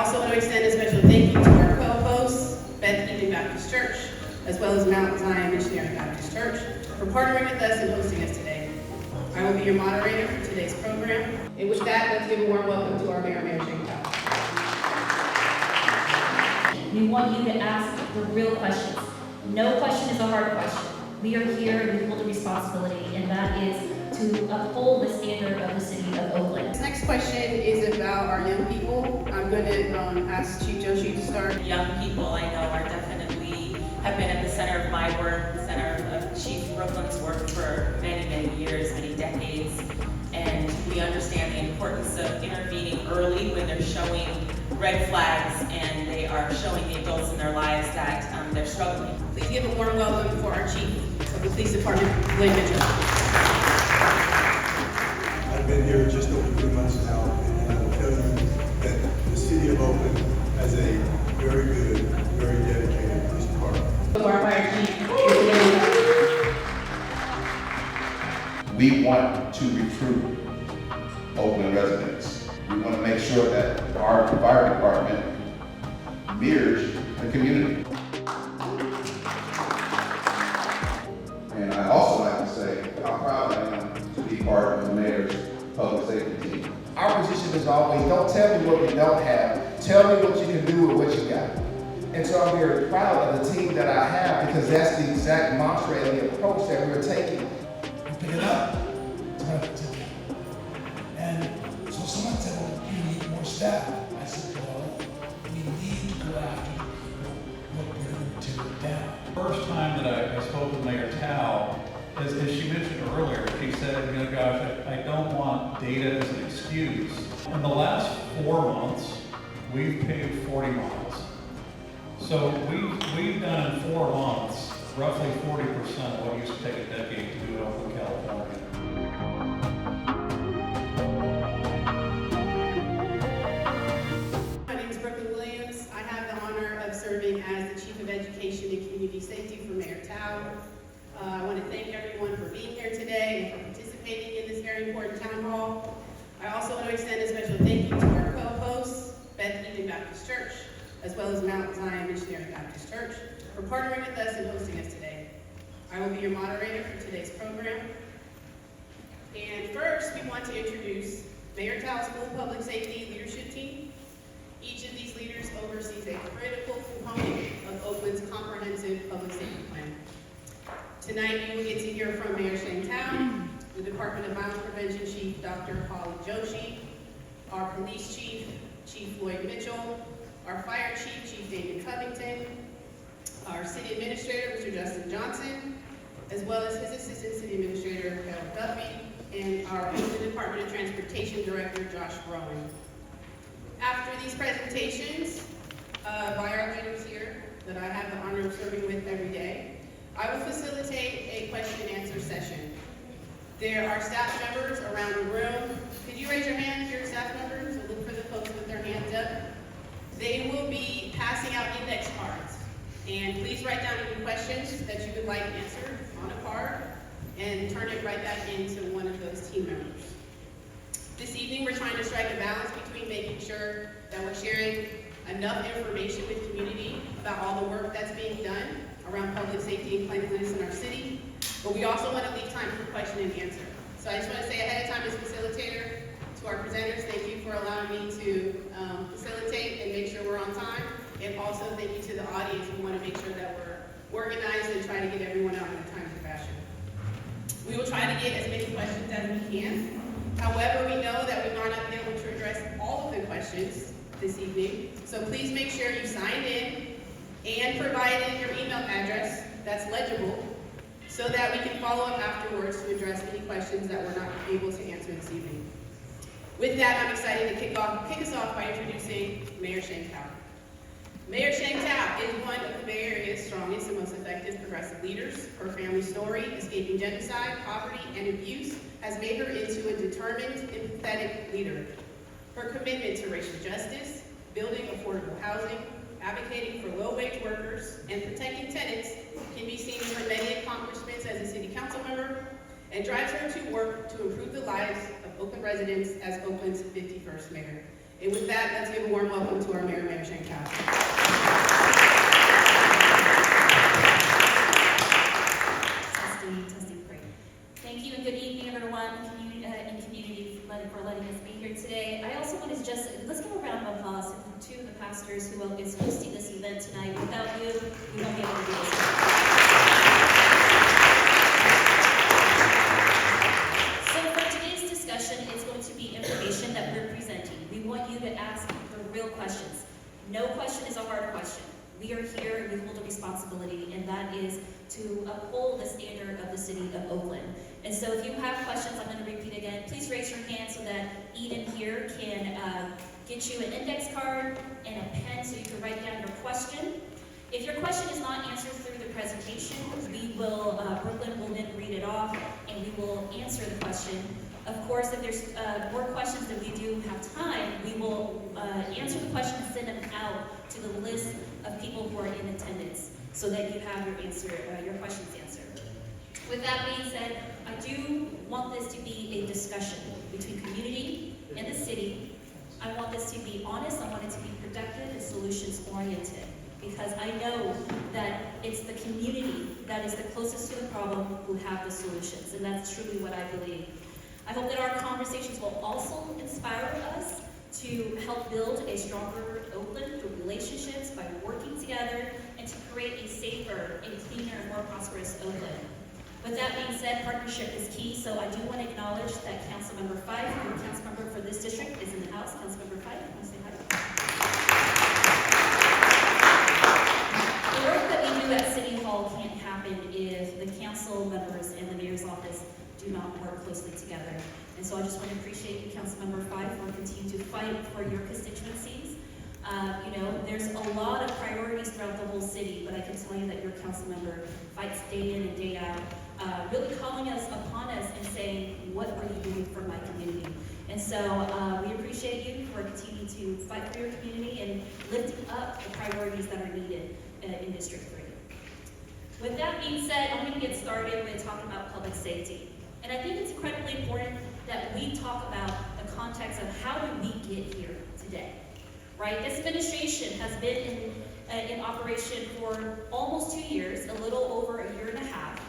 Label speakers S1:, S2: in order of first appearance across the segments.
S1: also want to extend a special thank you to our co-hosts, Beth Baptist Church, as well as Mount Zion Missionary Baptist Church, for partnering with us and hosting us today. I will be your moderator for today's program. And with that, let's give a warm welcome to our Mayor Shane Powell.
S2: We want you to ask the real questions. No question is a hard question. We are here and we hold a responsibility, and that is to uphold the standard of the City of Oakland.
S1: This next question is about our young people. I'm going to ask Chief Joshi to start.
S3: Young people I know are definitely have been at the center of my work, the center of Chief Brooklyn's work for many, many years, many decades. And we understand the importance of intervening early when they're showing red flags and they are showing the adults in their lives that they're struggling.
S1: Please give a warm welcome for our Chief of the Police Department, Glenn Mitchell.
S4: I've been here just over 3 months now, and I will tell you that the City of Oakland has a very good, very dedicated police department.
S1: Our Fire Chief.
S5: We want to recruit Oakland residents. We want to make sure that our fire department mirrors the community. And I also like to say how proud I am to be part of the mayor's public safety team. Our position is always, don't tell me what you don't have, tell me what you can do with what you got. And so I'm very proud of the team that I have, because that's the exact mantra and the approach that we're taking.
S6: We pick it up, turn it to me. And so someone said, well, you need more staff. I said, well, we need to go after what we're going to tear it down.
S7: First time that I spoke with Mayor Tao, as she mentioned earlier, she said, gosh, I don't want data as an excuse. In the last 4 months, we've paved 40 miles. So we've done in 4 months roughly 40% of what used to take a decade to do in Oakland, California.
S1: My name is Brooklyn Williams. I have the honor of serving as the Chief of Education and Community Safety for Mayor Tao. I want to thank everyone for being here today and for participating in this very important town hall. I also want to extend a special thank you to our co-hosts, Beth Baptist Church, as well as Mount Zion Missionary Baptist Church, for partnering with us and hosting us today. I will be your moderator for today's program. And first, we want to introduce Mayor Tao's School Public Safety Leadership Team. Each of these leaders oversees a critical component of Oakland's comprehensive public safety plan. Tonight, you will get to hear from Mayor Shane Powell, the Department of Violence Prevention Chief, Dr. Holly Joshi, our Police Chief, Chief Lloyd Mitchell, our Fire Chief, Chief David Covington, our City Administrator, Mr. Justin Johnson, as well as his Assistant City Administrator, Harold Duffy, and our Oakland Department of Transportation Director, Josh Rowan. After these presentations by our leaders here that I have the honor of serving with every day, I will facilitate a question and answer session. There are staff members around the room. Could you raise your hand if you're staff members? So look for the folks with their hands up. They will be passing out index cards. And please write down any questions that you would like answered on a card and turn it right back into one of those team members. This evening, we're trying to strike a balance between making sure that we're sharing enough information with the community about all the work that's being done around public safety and cleanliness in our city, but we also want to leave time for question and answer. So I just want to say ahead of time as facilitator to our presenters, thank you for allowing me to facilitate and make sure we're on time. And also thank you to the audience. We want to make sure that we're organized and try to get everyone out in a timely fashion. We will try to get as many questions as we can. However, we know that we might not be able to address all of the questions this evening. So please make sure you signed in and provided your email address that's legible so that we can follow up afterwards to address any questions that we're not able to answer this evening. With that, I'm excited to kick us off by introducing Mayor Shane Powell. Mayor Shane Powell is one of the Bay Area's strongest and most effective progressive leaders. Her family story, escaping genocide, poverty, and abuse, has made her into a determined, empathetic leader. Her commitment to racial justice, building affordable housing, advocating for low-wage workers, and protecting tenants can be seen in her many accomplishments as a city council member, and drives her to work to improve the lives of Oakland residents as Oakland's 51st mayor. And with that, let's give a warm welcome to our Mayor, Mayor Shankar.
S2: Testing, great. Thank you and good evening, everyone in community for letting us be here today. I also want to let's give a round of applause to the pastors who is hosting this event tonight. Without you, we won't be able to do this. So for today's discussion, it's going to be information that we're presenting. We want you to ask the real questions. No question is a hard question. We are here, we hold a responsibility, and that is to uphold the standard of the City of Oakland. And so if you have questions, I'm going to repeat again, please raise your hand so that Eden here can get you an index card and a pen so you can write down your question. If your question is not answered through the presentation, Brooklyn will then read it off and we will answer the question. Of course, if there's more questions that we do have time, we will answer the question and send them out to the list of people who are in attendance so that you have your questions answered. With that being said, I do want this to be a discussion between community and the city. I want this to be honest, I want it to be productive and solutions oriented, because I know that it's the community that is the closest to the problem who have the solutions, and that's truly what I believe. I hope that our conversations will also inspire us to help build a stronger Oakland through relationships by working together and to create a safer and cleaner and more prosperous Oakland. With that being said, partnership is key, so I do want to acknowledge that Councilmember Fife, your councilmember for this district, is in the house. Councilmember Fife, you want to say hi? The work that we do at City Hall can't happen if the council members and the mayor's office do not work closely together. And so I just want to appreciate you, Councilmember Fife, for continuing to fight for your constituencies. There's a lot of priorities throughout the whole city, but I can tell you that your council member fights day in and day out, really calling us upon us and saying, what are you doing for my community? And so we appreciate you for continuing to fight for your community and lifting up the priorities that are needed in District 3. With that being said, I'm going to get started with talking about public safety. And I think it's incredibly important that we talk about the context of how did we get here today, right? This administration has been in operation for almost 2 years, a little over a year and a half.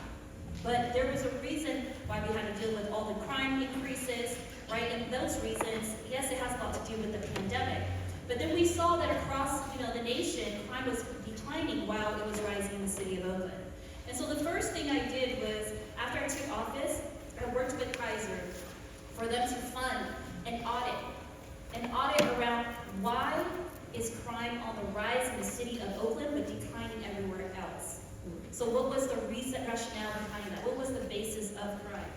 S2: But there was a reason why we had to deal with all the crime increases, right? And those reasons, yes, it has a lot to do with the pandemic. But then we saw that across the nation, crime was declining while it was rising in the City of Oakland. And so the first thing I did was, after I took office, I worked with Kaiser for them to fund an audit around why is crime on the rise in the City of Oakland but declining everywhere else. So what was the rationale behind that? What was the basis of crime?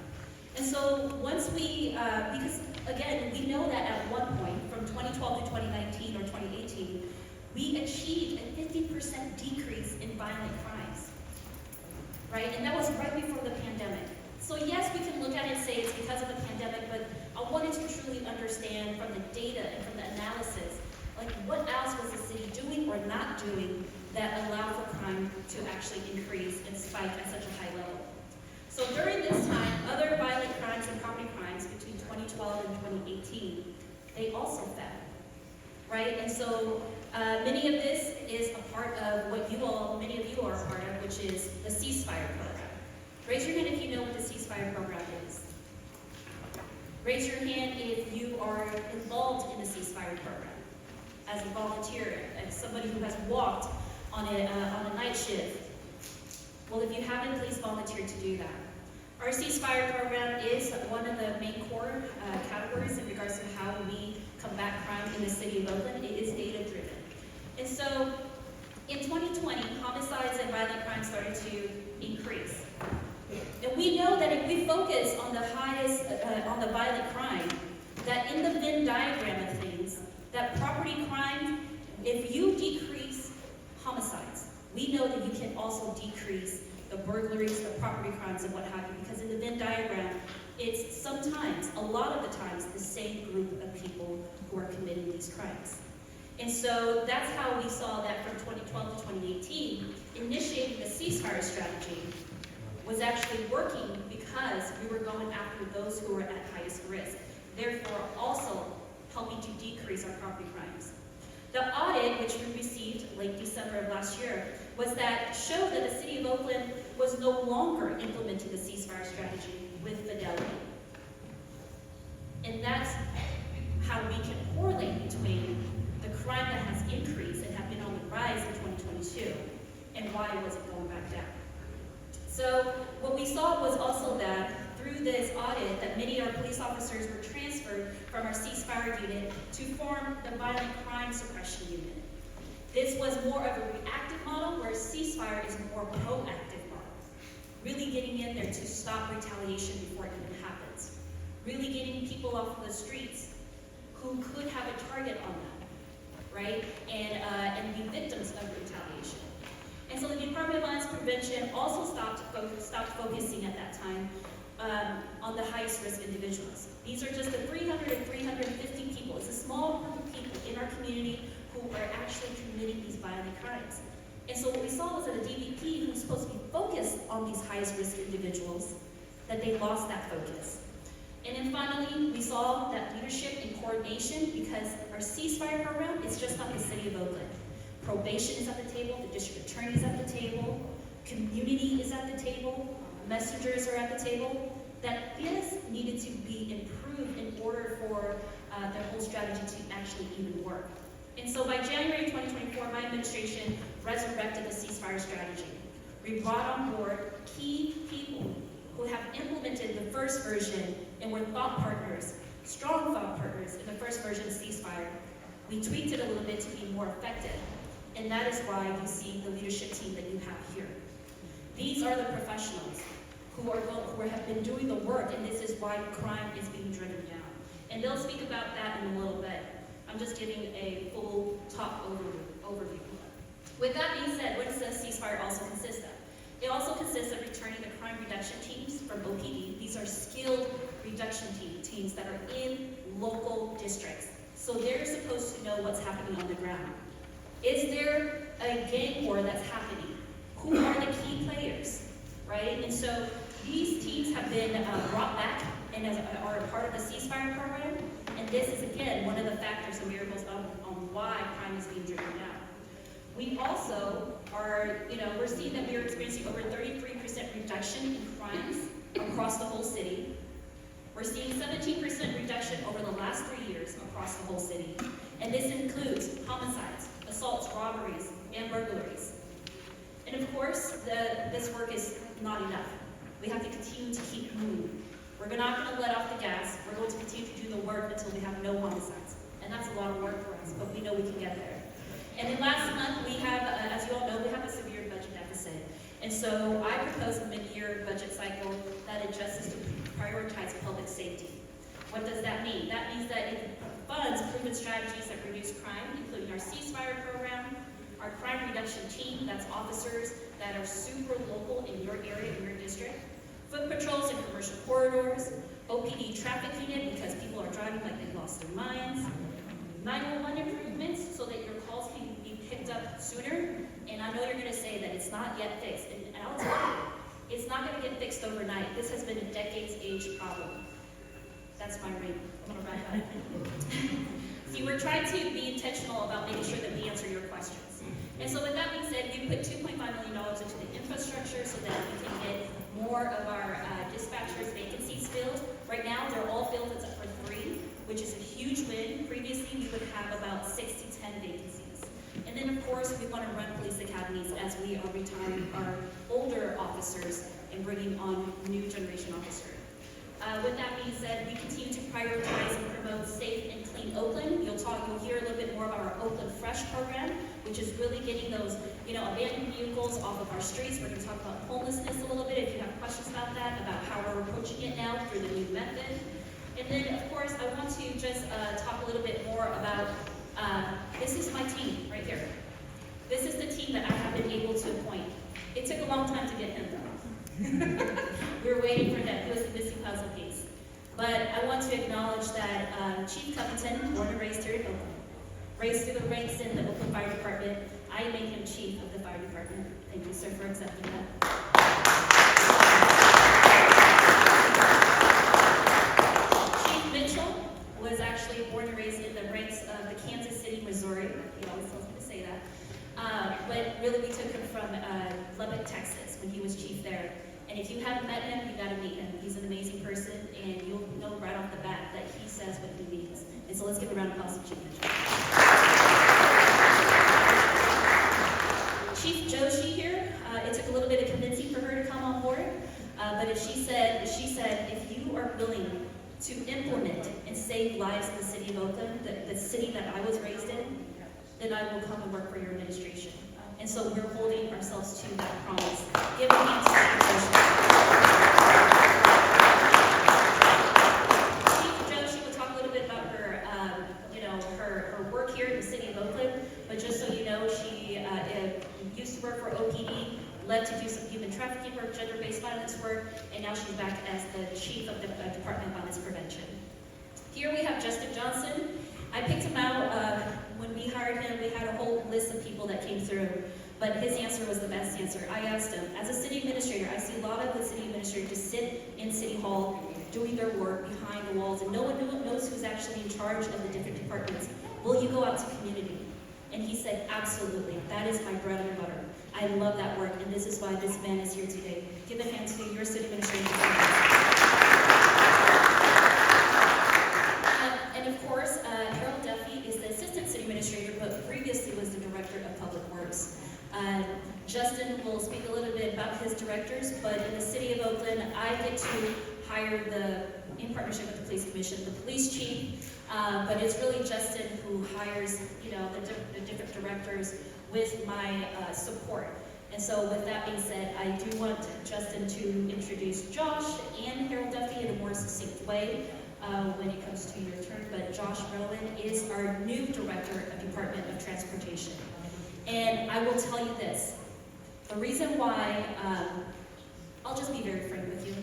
S2: And so once because again, we know that at one point, from 2012 to 2019 or 2018, we achieved a 50% decrease in violent crimes, right? And that was right before the pandemic. So yes, we can look at it and say it's because of the pandemic, but I wanted to truly understand from the data and from the analysis, like what else was the city doing or not doing that allowed for crime to actually increase and spike at such a high level. So during this time, other violent crimes and property crimes between 2012 and 2018, they also fell, right? And so many of this is a part of what many of you are a part of, which is the ceasefire program. Raise your hand if you know what the ceasefire program is. Raise your hand if you are involved in the ceasefire program as a volunteer, as somebody who has walked on a night shift. Well, if you haven't, please volunteer to do that. Our ceasefire program is one of the main core categories in regards to how we combat crime in the City of Oakland. It is data-driven. And so in 2020, homicides and violent crime started to increase. And we know that if we focus on on the violent crime, that in the Venn diagram of things, that property crime, if you decrease homicides, we know that you can also decrease the burglaries, the property crimes, and what have you, because in the Venn diagram, it's sometimes, a lot of the times, the same group of people who are committing these crimes. And so that's how we saw that from 2012 to 2018, initiating the ceasefire strategy was actually working because we were going after those who were at highest risk, therefore also helping to decrease decrease our property crimes. The audit, which we received late December of last year, was that showed that the City of Oakland was no longer implementing the ceasefire strategy with fidelity. And that's how we can correlate between the crime that has increased and have been on the rise in 2022 and why it wasn't going back down. So what we saw was also that through this audit that many of our police officers were transferred from our ceasefire unit to form the violent crime suppression unit. This was more of a reactive model, whereas ceasefire is a more proactive model. Really getting in there to stop retaliation before it even happens. Really getting people off of the streets who could have a target on them, right? And be victims of retaliation. And so the Department of Violence Prevention also stopped focusing at that time on the highest risk individuals. These are just the 300 and 350 people. It's a small group of people in our community who are actually committing these violent crimes. And so what we saw was that the DVP, who's supposed to be focused on these highest risk individuals, that they lost that focus. And then finally, we saw that leadership and coordination, because our ceasefire program is just not the City of Oakland. Probation is at the table, the district attorney is at the table, community is at the table, messengers are at the table, that this needed to be improved in order for the whole strategy to actually even work. And so by January 2024, my administration resurrected the ceasefire strategy. We brought on board key people who have implemented the first version and were thought partners, strong thought partners in the first version of ceasefire. We tweaked it a little bit to be more effective. And that is why you see the leadership team that you have here. These are the professionals who have been doing the work, and this is why crime is being driven down. And they'll speak about that in a little bit. I'm just giving a full top overview. With that being said, what does the ceasefire also consist of? It also consists of returning the crime reduction teams from OPD. These are skilled reduction teams that are in local districts. So they're supposed to know what's happening on the ground. Is there a gang war that's happening? Who are the key players, right? And so these teams have been brought back and are a part of the ceasefire program. And this is, again, one of the factors and variables on why crime is being driven down. We also are, we're seeing that we are experiencing over 33% reduction in crimes across the whole city. We're seeing 17% reduction over the last 3 years across the whole city. And this includes homicides, assaults, robberies, and burglaries. And of course, this work is not enough. We have to continue to keep moving. We're not going to let off the gas. We're going to continue to do the work until we have no homicides. And that's a lot of work for us, but we know we can get there. And then last month, we have, as you all know, we have a severe budget deficit. And so I proposed a mid-year budget cycle that adjusts to prioritize public safety. What does that mean? That means that it funds proven strategies that reduce crime, including our ceasefire program, our crime reduction team, that's officers that are super local in your area, in your district, foot patrols in commercial corridors, OPD traffic unit because people are driving like they lost their minds, 911 improvements so that your calls can be picked up sooner. And I know you're going to say that it's not yet fixed, and I'll tell you, it's not going to get fixed overnight. This has been a decades-age problem. That's my ring. I'm going to wrap up. See, we're trying to be intentional about making sure that we answer your questions. And so with that being said, we put $2.5 million into the infrastructure so that we can get more of our dispatchers' vacancies filled. Right now, they're all filled except for 3, which is a huge win. Previously, we would have about 6 to 10 vacancies. And then, of course, we want to run police academies as we are retiring our older officers and bringing on new generation officers. With that being said, we continue to prioritize and promote safe and clean Oakland. You'll hear a little bit more about our Oakland Fresh program, which is really getting those, abandoned vehicles off of our streets. We're going to talk about homelessness a little bit if you have questions about that, about how we're approaching it now through the new method. And then, of course, I want to just talk a little bit more about, this is my team right here. This is the team that I have been able to appoint. It took a long time to get him though. We were waiting for him. It was the missing puzzle piece. But I want to acknowledge that Chief Covington, born and raised here in Oakland, raised through the ranks in the Oakland Fire Department. I made him chief of the fire department. Thank you, sir, for accepting that. Chief Mitchell was actually born and raised in the ranks of from Lubbock, Texas, when he was chief there. And if you haven't met him, you gotta meet him. He's an amazing person, and you'll know right off the bat that he says what he means. And so let's give a round of applause to Chief Mitchell. Chief Joshi here, it took a little bit of convincing for her to come on board, but she said, if you are willing to implement and save lives in the city of Oakland, the city that I was raised in, then I will come and work for your administration. And so we're holding ourselves to that promise. Give a hand to Chief Joshi will talk a little bit about her, her work here in the city of Oakland. But just so you know, she used to work for OPD, led to do some human trafficking work, gender-based violence work, and now she's back as the chief of the Department of Violence Prevention. Here we have Justin Johnson. I picked him out when we hired him. We had a whole list of people that came through, but his answer was the best answer. I asked him, as a city administrator, I see a lot of the city administrators just sit in City Hall doing their work behind the walls, and no one knows who's actually in charge of the different departments. Will you go out to community? And he said, absolutely. That is my bread and butter. I love that work, and this is why this man is here today. Give a hand to your city administrator. And of course, Harold Duffy is the assistant city administrator, but previously was the director of public works. Justin will speak a little bit about his directors, but in the city of Oakland, I get to hire in partnership with the police commission, the police chief, but it's really Justin who hires, the different directors with my support. And so with that being said, I do want Justin to introduce Josh and Harold Duffy in a more succinct way when it comes to your turn. But Josh Rowland is our new director of Department of Transportation. And I will tell you this, the reason why, I'll just be very frank with you.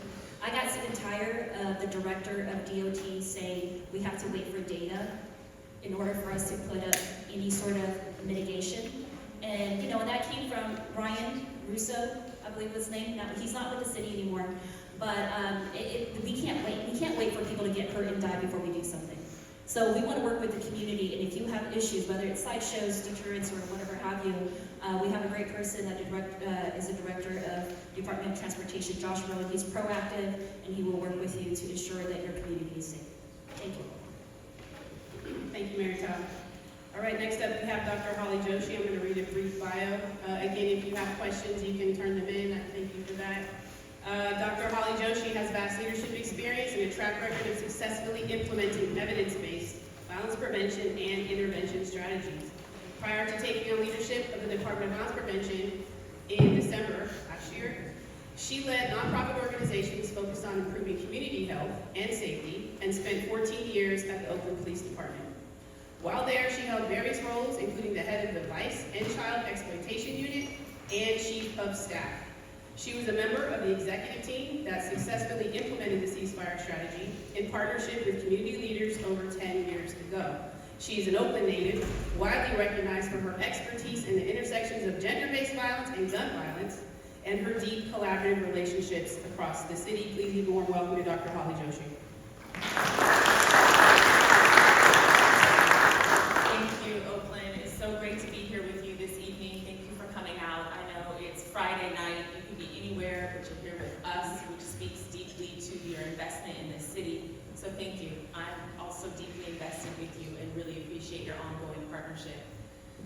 S2: I got sick and tired of the director of DOT saying we have to wait for data in order for us to put up any sort of mitigation. And, and that came from Ryan Russo, I believe was his name. Now, he's not with the city anymore, but we can't wait. We can't wait for people to get hurt and die before we do something. So we want to work with the community, and if you have issues, whether it's sideshows, deterrents, or whatever have you, we have a great person that is a director of Department of Transportation, Josh Rowan. He's proactive, and he will work with you to ensure that your community is safe. Thank you.
S1: Thank you, Mayor Todd. All right, next up we have Dr. Holly Joshi. I'm going to read a brief bio. Again, if you have questions, you can turn them in. Thank you for that. Dr. Holly Joshi has vast leadership experience and a track record of successfully implementing evidence-based violence prevention and intervention strategies. Prior to taking on leadership of the Department of Violence Prevention in December last year, she led nonprofit organizations focused on improving community health and safety and spent 14 years at the Oakland Police Department. While there, she held various roles, including the head of the Vice and Child Exploitation Unit and Chief of Staff. She was a member of the executive team that successfully implemented the ceasefire strategy in partnership with community leaders over 10 years ago. She is an Oakland native, widely recognized for her expertise in the intersections of gender-based violence and gun violence, and her deep collaborative relationships across the city. Please give a warm welcome to Dr. Holly Joshi.
S3: Thank you, Oakland. It's so great to be here with you this evening. Thank you for coming out. I know it's Friday night. You can be anywhere, but you're here with us, which speaks deeply to your investment in this city. So thank you. I'm also deeply invested with you and really appreciate your ongoing partnership.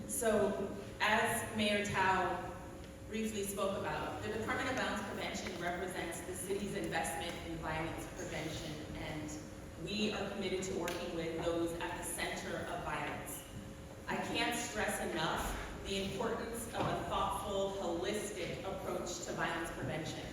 S3: So as Mayor Tao briefly spoke about, the Department of Violence Prevention represents the city's investment in violence prevention, and we are committed to working with those at the center of violence. I can't stress enough the importance of a thoughtful, holistic approach to violence prevention.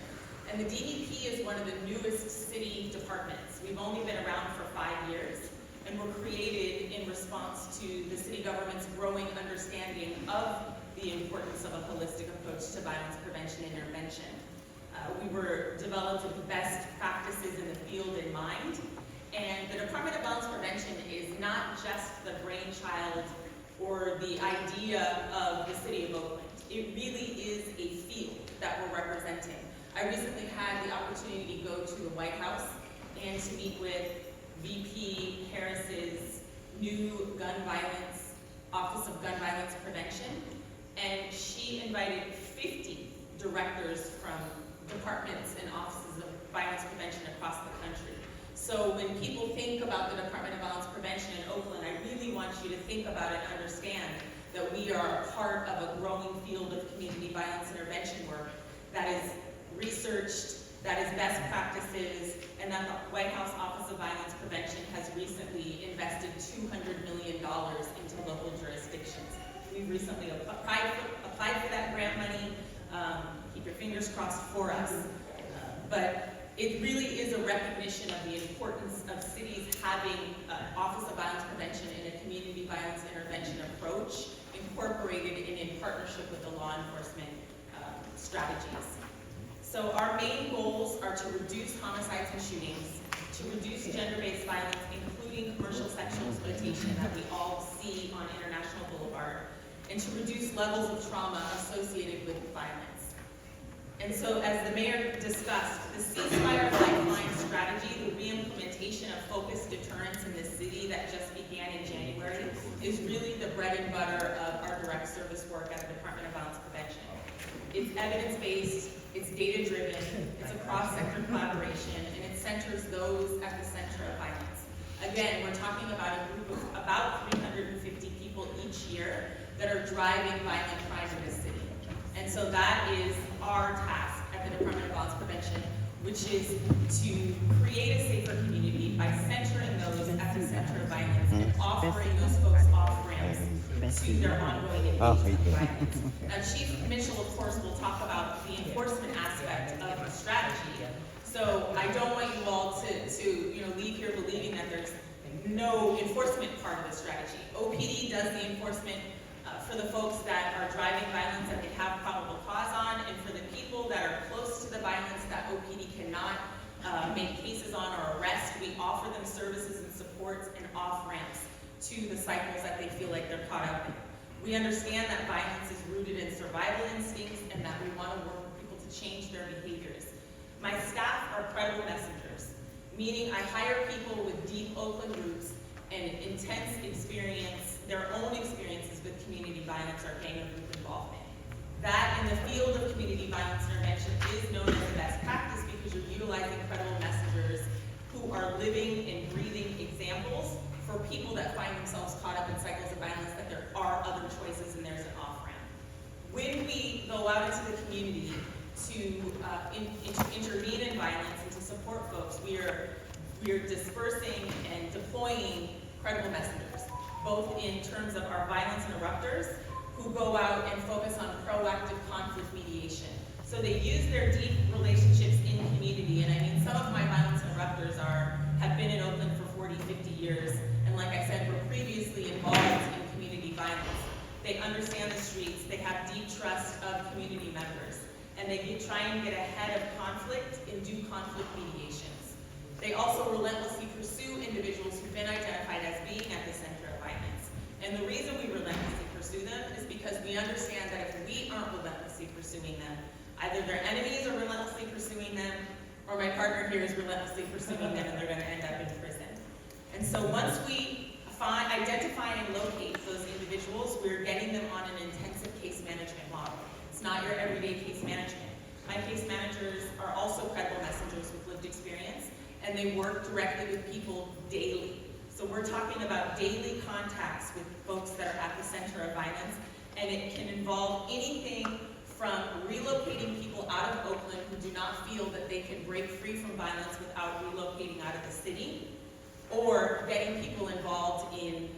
S3: And the DVP is one of the newest city departments. We've only been around for 5 years, and were created in response to the city government's growing understanding of the importance of a holistic approach to violence prevention and intervention. We were developed with the best practices in the field in mind, and the Department of Violence Prevention is not just the brainchild or the idea of the City of Oakland. It really is a field that we're representing. I recently had the opportunity to go to the White House and to meet with VP Harris's new Office of Gun Violence Prevention, and she invited 50 directors from departments and offices of violence prevention across the country. So when people think about the Department of Violence Prevention in Oakland, I really want you to think about it and understand that we are part of a growing field of community violence intervention work that is researched, that is best practices, and that the White House Office of Violence Prevention has recently invested $200 million into local jurisdictions. We've recently applied for that grant money. Keep your fingers crossed for us. But it really is a recognition of the importance of cities having an Office of Violence Prevention and a community violence intervention approach incorporated and in partnership with the law enforcement strategies. So our main goals are to reduce homicides and shootings, to reduce gender-based violence, including commercial sexual exploitation that we all see on International Boulevard, and to reduce levels of trauma associated with violence. And so, as the mayor discussed, the ceasefire lifeline strategy, the re-implementation of focused deterrence in the city that just began in January, is really the bread and butter of our direct service work at the Department of Violence Prevention. It's evidence-based, it's data-driven, it's a cross-sector collaboration, and it centers those at the center of violence. Again, we're talking about a group of about 350 people each year that are driving violent crime in the city. And so that is our task at the Department of Violence Prevention, which is to create a safer community by centering those at the center of violence and offering those folks off-ramps to their ongoing engagement in violence. Now, Chief Mitchell, of course, will talk about the enforcement aspect of the strategy. So I don't want you all to leave here believing that there's no enforcement part of the strategy. OPD does the enforcement for the folks that are driving violence that they have probable cause on, and for the people that are close to the violence that OPD cannot make cases on or arrest, we offer them services and supports and off-ramps to the cycles that they feel like they're caught up in. We understand that violence is rooted in survival instincts and that we want to work with people to change their behaviors. My staff are credible messengers, meaning I hire people with deep Oakland roots and intense experience, their own experiences with community violence or gang or group involvement. That in the field of community violence intervention is known as a best practice because you're utilizing credible messengers who are living and breathing examples for people that find themselves caught up in cycles of violence, that there are other choices and there's an off-ramp. When we go out into the community to intervene in violence and to support folks, we are dispersing and deploying credible messengers, both in terms of our violence interrupters, who go out and focus on proactive conflict mediation. So they use their deep relationships in community, and I mean, some of my violence interrupters have been in Oakland for 40, 50 years, and like I said, were previously involved in community violence. They understand the streets, they have deep trust of community members, and they try and get ahead of conflict and do conflict mediations. They also relentlessly pursue individuals who've been identified as being at the center of violence. And the reason we relentlessly pursue them is because we understand that if we aren't relentlessly pursuing them, either their enemies are relentlessly pursuing them, or my partner here is relentlessly pursuing them and they're going to end up in prison. And so once we identify and locate those individuals, we're getting them on an intensive case management model. It's not your everyday case management. My case managers are also credible messengers with lived experience, and they work directly with people daily. So we're talking about daily contacts with folks that are at the center of violence, and it can involve anything from relocating people out of Oakland who do not feel that they can break free from violence without relocating out of the city, or getting people involved in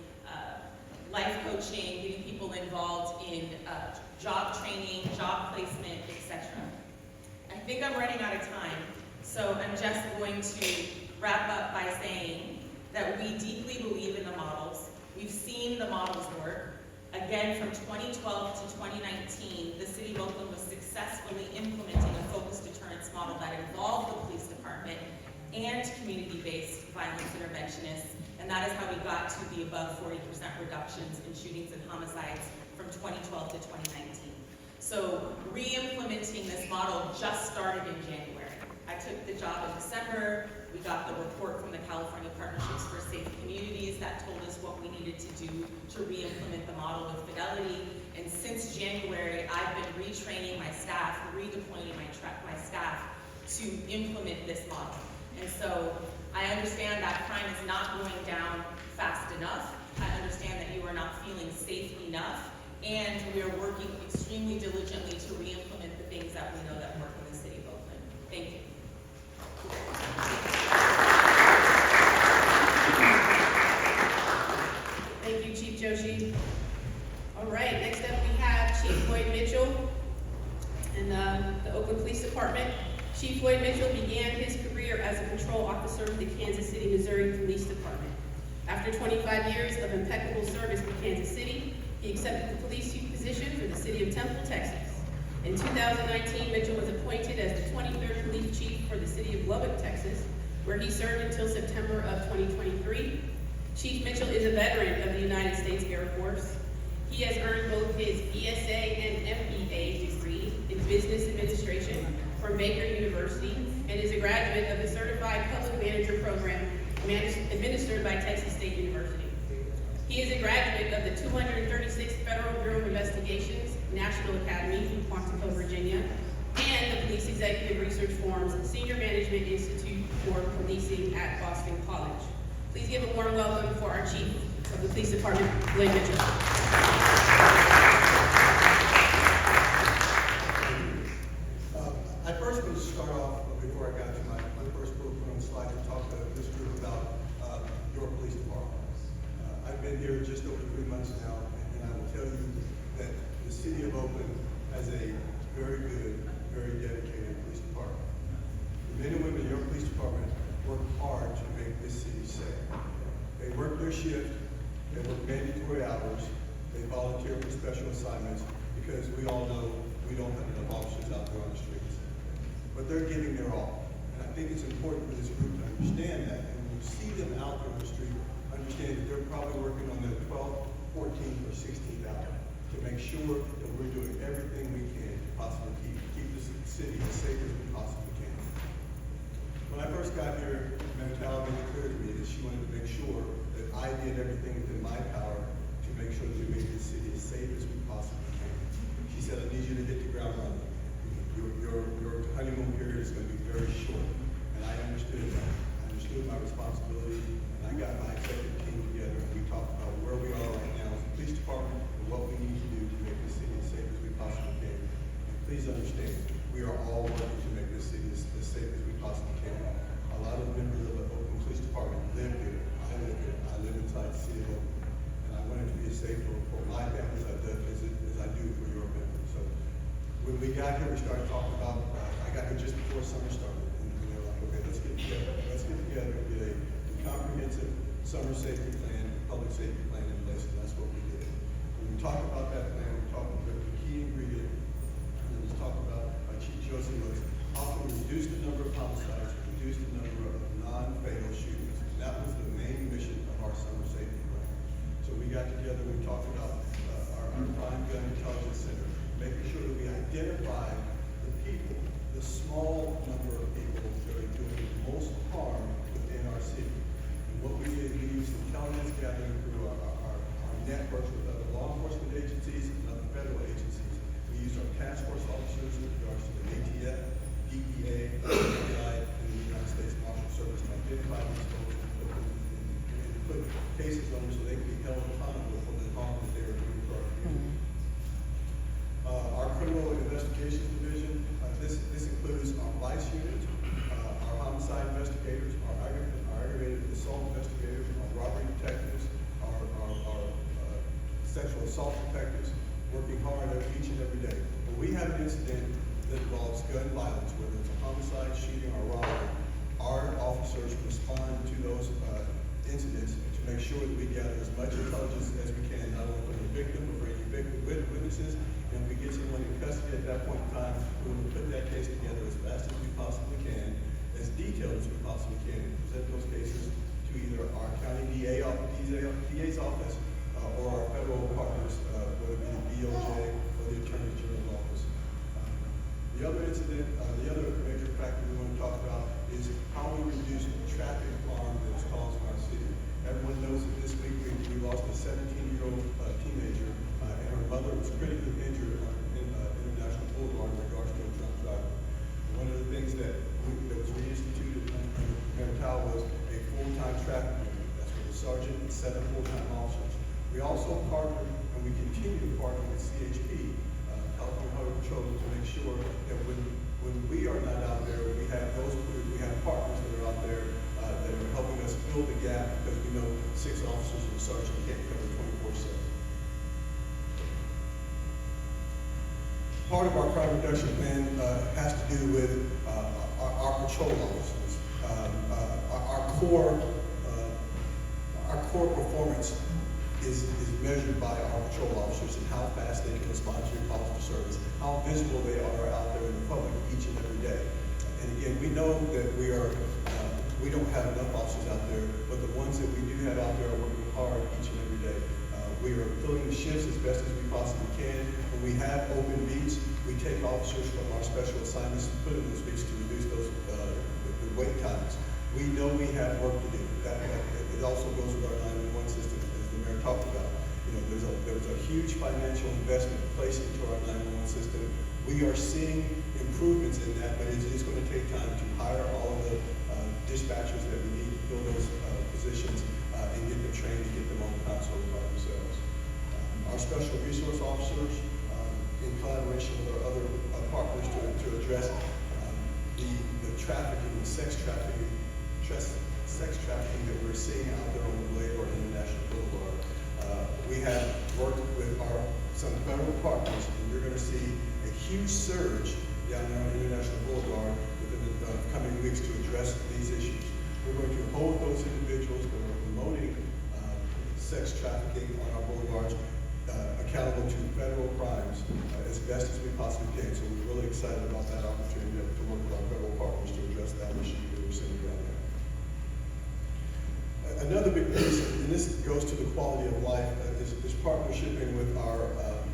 S3: life coaching, getting people involved in job training, job placement, etc. I think I'm running out of time, so I'm just going to wrap up by saying that we deeply believe in the models. We've seen the models work. Again, from 2012 to 2019, the City of Oakland was successfully implementing a focused deterrence model that involved the police department and community-based violence interventionists, and that is how we got to the above 40% reductions in shootings and homicides from 2012 to 2019. So re-implementing this model just started in January. I took the job in December. We got the report from the California Partnerships for Safe Communities that told us what we needed to do to re-implement the model with fidelity. And since January, I've been retraining my staff, redeploying my staff to implement this model. And so I understand that crime is not going down fast enough. I understand that you are not feeling safe enough. And we are working extremely diligently to re-implement the things that we know that work in the City of Oakland. Thank you.
S1: Thank you, Chief Joshi. All right, next up we have Chief Floyd Mitchell in the Oakland Police Department. Chief Floyd Mitchell began his career as a patrol officer with the Kansas City, Missouri Police Department. After 25 years of impeccable service with Kansas City, he accepted the police chief position for the City of Temple, Texas. In 2019, Mitchell was appointed as the 23rd Police Chief for the City of Lubbock, Texas, where he served until September of 2023. Chief Mitchell is a veteran of the United States Air Force. He has earned both his BSA and MBA degree in Business Administration from Baker University and is a graduate of the Certified Public Manager Program administered by Texas State University. He is a graduate of the 236th Federal Bureau of Investigations National Academy in Quantico, Virginia, and the Police Executive Research Forum's Senior Management Institute for Policing at Boston College. Please give a warm welcome for our Chief of the Police Department, Floyd Mitchell.
S4: I first want to start off, before I got to my first bullet point on the slide, to talk to this group about your police department. I've been here just over 3 months now, and I will tell you that the City of Oakland has a very good, very dedicated police department. The men and women in your police department work hard to make this city safe. They work their shift, they work mandatory hours, they volunteer for special assignments, because we all know we don't have enough officers out there on the streets. But they're giving their all. And I think it's important for this group to understand that. And when you see them out there on the street, understand that they're probably working on their 12th, 14th, or 16th hour to make sure that we're doing everything we can to possibly keep this city as safe as we possibly can. When I first got here, Mental made it clear to me that she wanted to make sure that I did everything within my power to make sure that we made this city as safe as we possibly can. She said, I need you to hit the ground running. Your honeymoon period is going to be very short. And I understood that. I understood my responsibility, and I got my executive team together, and we talked about where we are right now as a police department and what we need to do to make this city as safe as we possibly can. And please understand, we are all working to make this city as safe as we possibly can. A lot of members of the Oakland Police Department live here. I live here. I live inside the City of Oakland. And I want it to be as safe for my family as I do for your members. So when we got here, we started talking about, I got here just before summer started. And they were like, okay, let's get together and get a comprehensive summer safety plan, public safety plan in place, and that's what we did. When we talked about that plan, we talked about the key ingredient, and then we talked about, Chief Josie was, how can we reduce the number of homicides, reduce the number of non-fatal shootings. And that was the main mission of our summer safety plan. So we got together, we talked about our Crime Gun Intelligence Center, making sure that we identify the people, the small number of people that are doing the most harm within our city. And what we did, we used intelligence gathering through our networks with other law enforcement agencies and other federal agencies. We used our task force officers with regards to the ATF, DEA, FBI, and the United States Marshal Service to identify these folks and put cases on them so they can be held accountable for the harm that they are doing to our community. Our criminal investigations division, this includes our vice unit, our homicide investigators, our aggravated assault investigators, our robbery detectives, our sexual assault detectives, working hard each and every day. When we have an incident that involves gun violence, whether it's a homicide, shooting, or robbery, our officers respond to those incidents to make sure that we gather as much intelligence as we can, not only from the victim, but for any witnesses. And if we get someone in custody at that point in time, we will put that case together as fast as we possibly can, as detailed as we possibly can, and present those cases to either our county DA's office or our federal partners, whether it be the DOJ or the Attorney General's office. The other incident, the other major factor we want to talk about is how we reduce the traffic harm that is caused in our city. Everyone knows that this lost a 17-year-old teenager, and her mother was critically injured on International Boulevard in regards to a drunk driver. One of the things that was reinstituted under Mayor Tao was a full-time traffic unit. That's with a sergeant and 7 full-time officers. We also partnered, and we continue to partner with CHP, California Highway Patrol, to make sure that when we are not out there, we have partners that are out there that are helping us fill the gap, because we know 6 officers and a sergeant can't cover 24/7. Part of our crime reduction plan has to do with our patrol officers. Our core performance is measured by our patrol officers and how fast they can respond to your calls for service, how visible they are out there in the public each and every day. And again, we know that we don't have enough officers out there, but the ones that we do have out there are working hard each and every day. We are filling the shifts as best as we possibly can. When we have open beats, we take officers from our special assignments and put in those beats to reduce those the wait times. We know we have work to do. It also goes with our 911 system, as the mayor talked about. You know, there's a huge financial investment placed into our 911 system. We are seeing improvements in that, but it is going to take time to hire all of the dispatchers that we need to fill those positions and get them trained and get them on the console by themselves. Our special resource officers, in collaboration with our other partners to address the trafficking, the sex trafficking that we're seeing out there on the Blade or International Boulevard. We have worked with some federal partners, and you're going to see a huge surge down there on International Boulevard within the coming weeks to address these issues. We're going to hold those individuals that are promoting sex trafficking on our boulevards accountable to federal crimes as best as we possibly can. So we're really excited about that opportunity to work with our federal partners to address that issue that we're seeing down there. Another big piece, and this goes to the quality of life, is partnershiping with our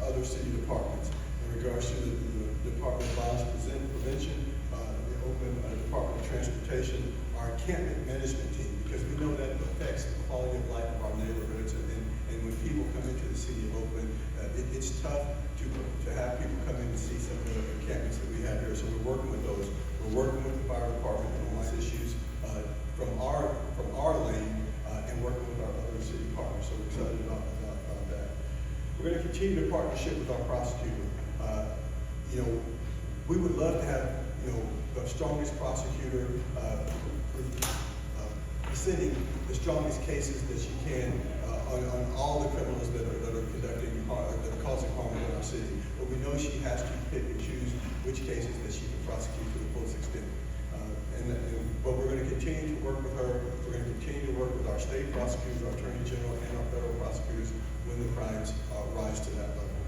S4: other city departments in regards to the Department of Violence Prevention, the Oakland Department of Transportation, our encampment management team, because we know that affects the quality of life of our neighborhoods. And when people come into the City of Oakland, it's tough to have people come in and see some of the encampments that we have here. So we're working with those. We're working with the fire department on these issues from our lane and working with our other city partners. So we're excited about that. We're going to continue to partnership with our prosecutor. We would love to have the strongest prosecutor presenting the strongest cases that she can on all the criminals that are conducting harm, that are causing harm in our city. But we know she has to pick and choose which cases that she can prosecute to the fullest extent. But we're going to continue to work with her. We're going to continue to work with our state prosecutors, our attorney general, and our federal prosecutors when the crimes rise to that level.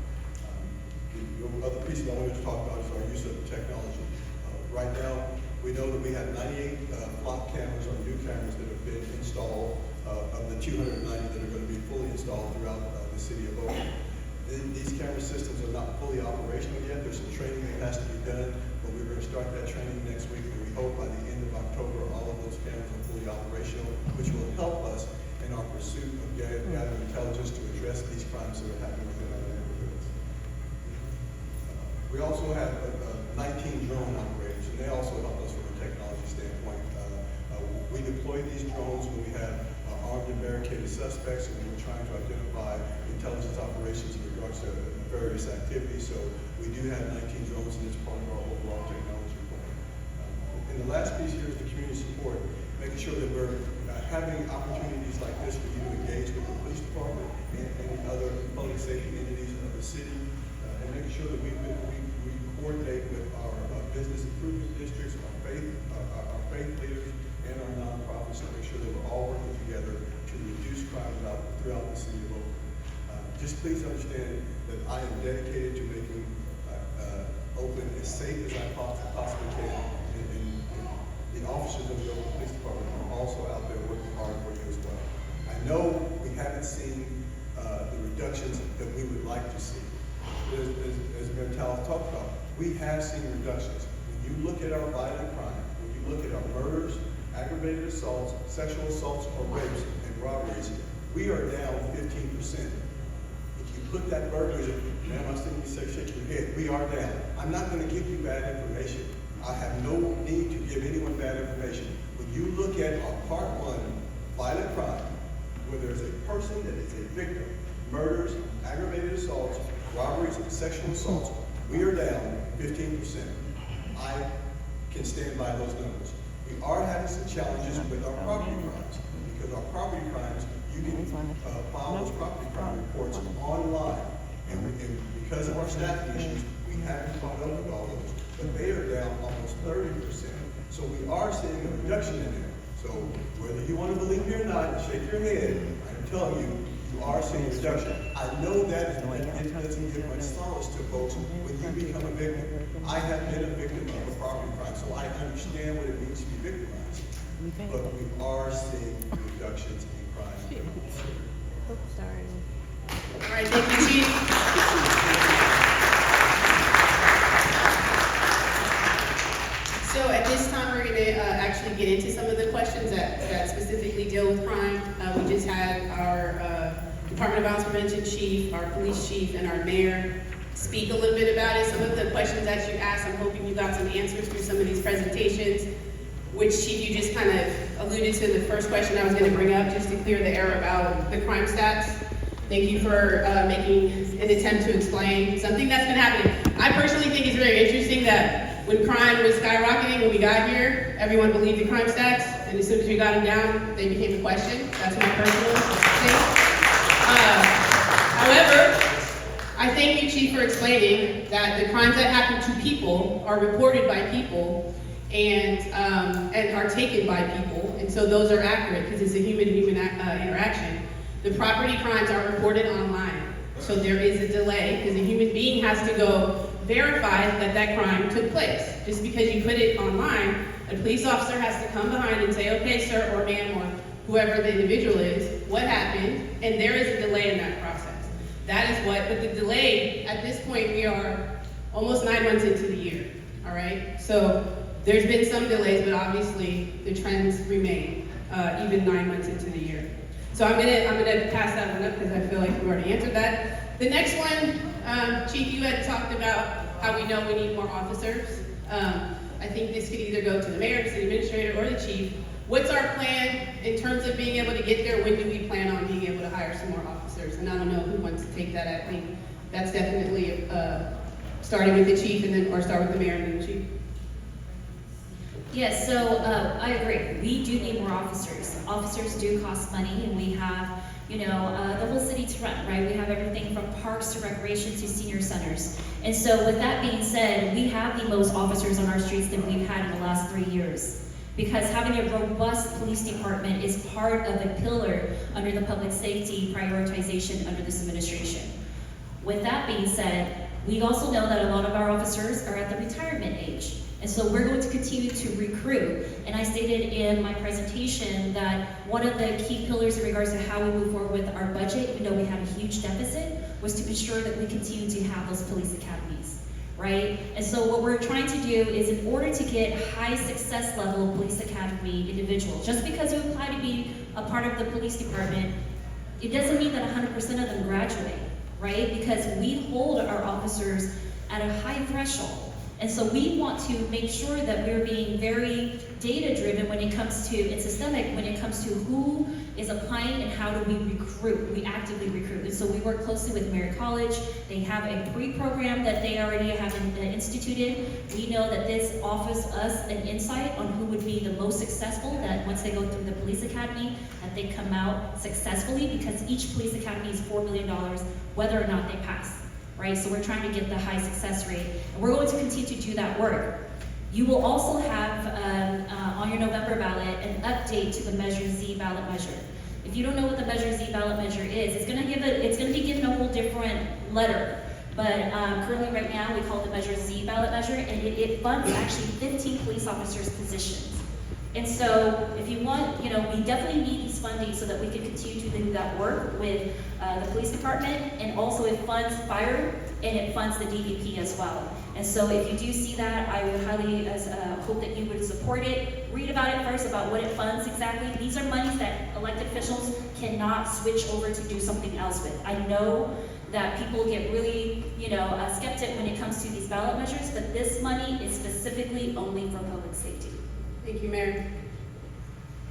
S4: The other piece that I wanted to talk about is our use of technology. Right now, we know that we have 98 flock cameras or new cameras that have been installed of the 290 that are going to be fully installed throughout the City of Oakland. These camera systems are not fully operational yet. There's some training that has to be done, but we're going to start that training next week, and we hope by the end of October all of those cameras are fully operational, which will help us in our pursuit of gathering intelligence to address these crimes that are happening within our neighborhoods. We also have 19 drone operators, and they also help us from a technology standpoint. We deploy these drones when we have armed and barricaded suspects, and we're trying to identify intelligence operations in regards to various activities. So we do have 19 drones, and it's part of our overall technology plan. And the last piece here is the community support, making sure that we're having opportunities like this for you to engage with the police department and other public safety entities of the city, and making sure that we coordinate with our business improvement districts, our faith leaders, and our nonprofits to make sure that we're all working together to reduce crime throughout the City of Oakland. Just please understand that I am dedicated to making Oakland as safe as I possibly can, and the officers of the Oakland Police Department are also out there working hard for you as well. I know we haven't seen the reductions that we would like to see. As Mayor Tallis talked about, we have seen reductions. When you look at our violent crime, when you look at our murders, aggravated assaults, sexual assaults, or rapes and robberies, we are down 15%. If you put that burglary, ma'am, I see you shake your head, we are down. I'm not gonna give you bad information. I have no need to give anyone bad information. When you look at our Part 1 violent crime, where there's a person that is a victim, murders, aggravated assaults, robberies, and sexual assaults, we are down 15%. I can stand by those numbers. We are having some challenges with our property crimes, because our property crimes, you can file those property crime reports online. And because of our staffing issues, we haven't caught up with all those. But they are down almost 30%. So we are seeing a reduction in there. So whether you want to believe me or not, shake your head, I'm telling you, you are seeing a reduction. I know that it doesn't give much solace to folks when you become a victim. I have been a victim of a property crime, so I understand what it means to be victimized. But we are seeing reductions in crime.
S8: Sorry.
S1: All right, thank you, Chief. So at this time, we're going to actually get into some of the questions that specifically deal with crime. We just had our Department of Violence Prevention Chief, our Police Chief, and our Mayor speak a little bit about it. Some of the questions that you asked, I'm hoping you got some answers through some of these presentations, which, Chief, you just kind of alluded to the first question I was going to bring up, just to clear the air about the crime stats. Thank you for making an attempt to explain something that's been happening. I personally think it's very interesting that when crime was skyrocketing when we got here, everyone believed the crime stats, and as soon as we got them down, they became a question. That's my personal thing. However, I thank you, Chief, for explaining that the crimes that happen to people are reported by people and are taken by people, and so those are accurate because it's a human-to-human interaction. The property crimes are reported online, so there is a delay because a human being has to go verify that that crime took place. Just because you put it online, a police officer has to come behind and say, okay, sir or ma'am or whoever the individual is, what happened? And there is a delay in that process. That is what, but the delay, at this point, we are almost 9 months into the year, all right? So there's been some delays, but obviously the trends remain, even 9 months into the year. So I'm gonna pass that one up because I feel like we already answered that. The next one, Chief, you had talked about how we know we need more officers. I think this could either go to the mayor, the city administrator, or the chief. What's our plan in terms of being able to get there? When do we plan on being able to hire some more officers? And I don't know who wants to take that. I think that's definitely starting with the chief, and then, or start with the mayor and then the chief.
S2: Yes, so I agree. We do need more officers. Officers do cost money, and we have, the whole city to run, right? We have everything from parks to recreation to senior centers. And so with that being said, we have the most officers on our streets than we've had in the last 3 years. Because having a robust police department is part of a pillar under the public safety prioritization under this administration. With that being said, we also know that a lot of our officers are at the retirement age. And so we're going to continue to recruit. And I stated in my presentation that one of the key pillars in regards to how we move forward with our budget, even though we have a huge deficit, was to ensure that we continue to have those police academies, right? And so what we're trying to do is, in order to get high success level police academy individuals, just because you apply to be a part of the police department, it doesn't mean that 100% of them graduate, right? Because we hold our officers at a high threshold. And so we want to make sure that we're being very data-driven when it comes to, and systemic when it comes to who is applying and how do we recruit. We actively recruit. And so we work closely with Merritt College. They have a pre-program that they already have instituted. We know that this offers us an insight on who would be the most successful, that once they go through the police academy, that they come out successfully, because each police academy is $4 million, whether or not they pass. Right? So we're trying to get the high success rate, and we're going to continue to do that work. You will also have on your November ballot an update to the Measure Z ballot measure. If you don't know what the Measure Z ballot measure is, it's going to be given a whole different letter. But currently, right now, we call it the Measure Z ballot measure, and it funds actually 15 police officers' positions. And so if you want, we definitely need these funding so that we can continue to do that work with the police department, and also it funds fire and it funds the DVP as well. And so if you do see that, I would highly hope that you would support it. Read about it first, about what it funds exactly. These are monies that elected officials cannot switch over to do something else with. I know that people get really, skeptic when it comes to these ballot measures, but this money is specifically only for public safety.
S1: Thank you, Mayor.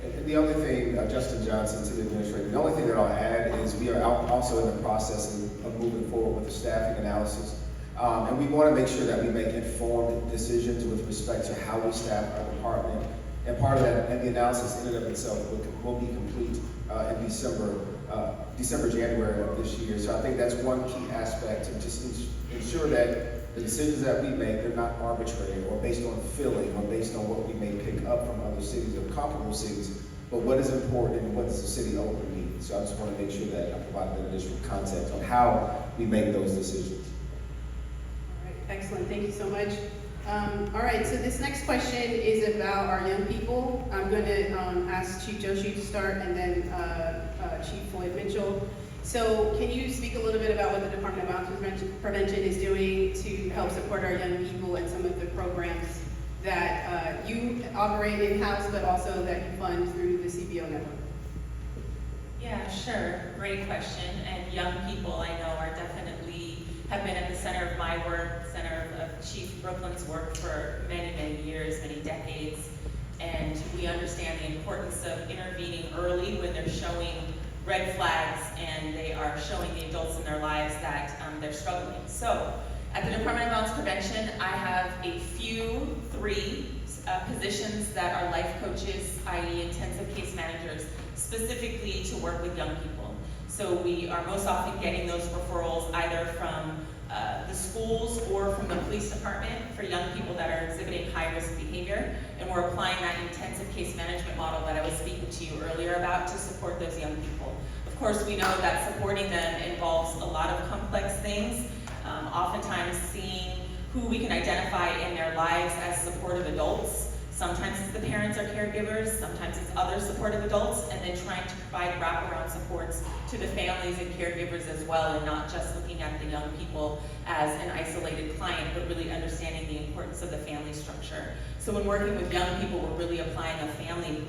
S9: And the only thing, Justin Johnson, City Administrator, the only thing that I'll add is we are also in the process of moving forward with the staffing analysis. And we want to make sure that we make informed decisions with respect to how we staff our department. And part of that, and the analysis in and of itself will be complete in January of this year. So I think that's one key aspect to just ensure that the decisions that we make, they're not arbitrary or based on feeling or based on what we may pick up from other cities or comparable cities, but what is important and what does the city of Oakland need. So I just want to make sure that I provide that additional context on how we make those decisions.
S1: All right, excellent, thank you so much. All right, so this next question is about our young people. I'm going to ask Chief Joshi to start, and then Chief Floyd Mitchell. So can you speak a little bit about what the Department of Violence Prevention is doing to help support our young people and some of the programs that you operate in-house, but also that you fund through the CBO network?
S3: Yeah, sure. Great question. And young people, I know, are definitely have been at the center of my work, center of Chief Brooklyn's work for many, many years, many decades. And we understand the importance of intervening early when they're showing red flags and they are showing the adults in their lives that they're struggling. So at the Department of Violence Prevention, I have three positions that are life coaches, i.e. intensive case managers, specifically to work with young people. So we are most often getting those referrals either from the schools or from the police department for young people that are exhibiting high-risk behavior, and we're applying that intensive case management model that I was speaking to you earlier about to support those young people. Of course, we know that supporting them involves a lot of complex things, oftentimes seeing who we can identify in their lives as supportive adults. Sometimes it's the parents or caregivers, sometimes it's other supportive adults, and then trying to provide wraparound supports to the families and caregivers as well, and not just looking at the young people as an isolated client, but really understanding the importance of the family structure. So when working with young people, we're really applying a family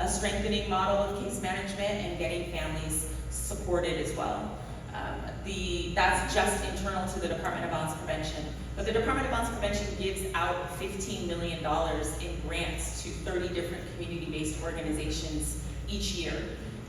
S3: strengthening model of case management and getting families supported as well. That's just internal to the Department of Violence Prevention. But the Department of Violence Prevention gives out $15 million in grants to 30 different community-based organizations each year.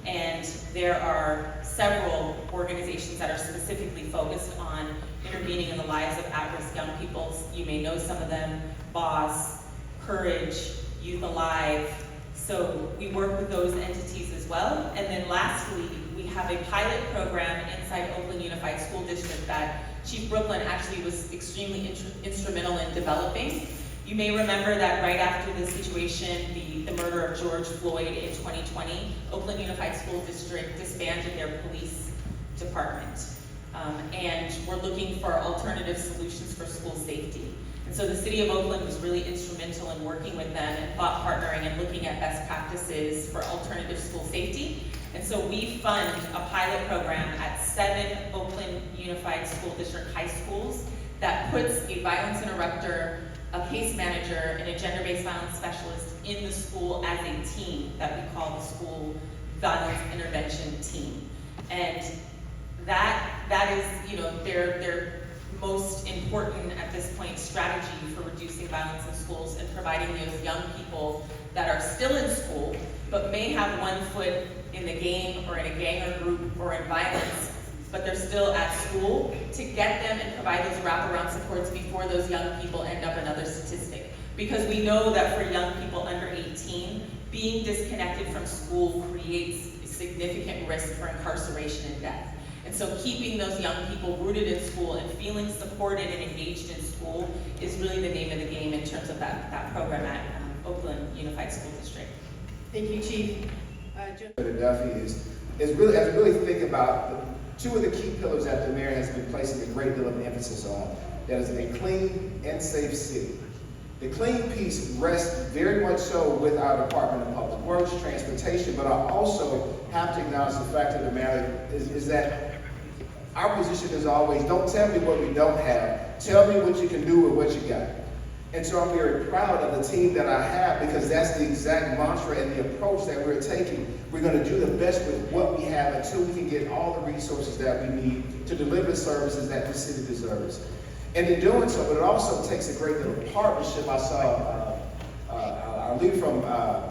S3: And there are several organizations that are specifically focused on intervening in the lives of at-risk young people. You may know some of them: BOSS, Courage, Youth Alive. So we work with those entities as well. And then lastly, we have a pilot program inside Oakland Unified School District that Chief Brooklyn actually was extremely instrumental in developing. You may remember that right after the situation, the murder of George Floyd in 2020, Oakland Unified School District disbanded their police department. And we're looking for alternative solutions for school safety. And so the City of Oakland was really instrumental in working with them and thought partnering and looking at best practices for alternative school safety. And so we fund a pilot program at 7 Oakland Unified School District high schools that puts a violence interrupter, a case manager, and a gender-based violence specialist in the school as a team that we call the school violence intervention team. And that is, their most important at this point strategy for reducing violence in schools and providing those young people that are still in school but may have one foot in the game or in a gang or group or in violence, but they're still at school, to get them and provide those wraparound supports before those young people end up another statistic. Because we know that for young people under 18, being disconnected from school creates significant risk for incarceration and death. And so keeping those young people rooted in school and feeling supported and engaged in school is really the name of the game in terms of that program at Oakland Unified School District.
S1: Thank you, Chief.
S9: Duffy is really, as we really think about two of the key pillars that the mayor has been placing a great deal of emphasis on, that is a clean and safe city. The clean piece rests very much so with our Department of Public Works, Transportation, but I also have to acknowledge the fact of the matter is that our position is always, don't tell me what we don't have, tell me what you can do with what you got. And so I'm very proud of the team that I have, because that's the exact mantra and the approach that we're taking. We're going to do the best with what we have until we can get all the resources that we need to deliver the services that the city deserves. And in doing so, but it also takes a great deal of partnership. I saw our leader from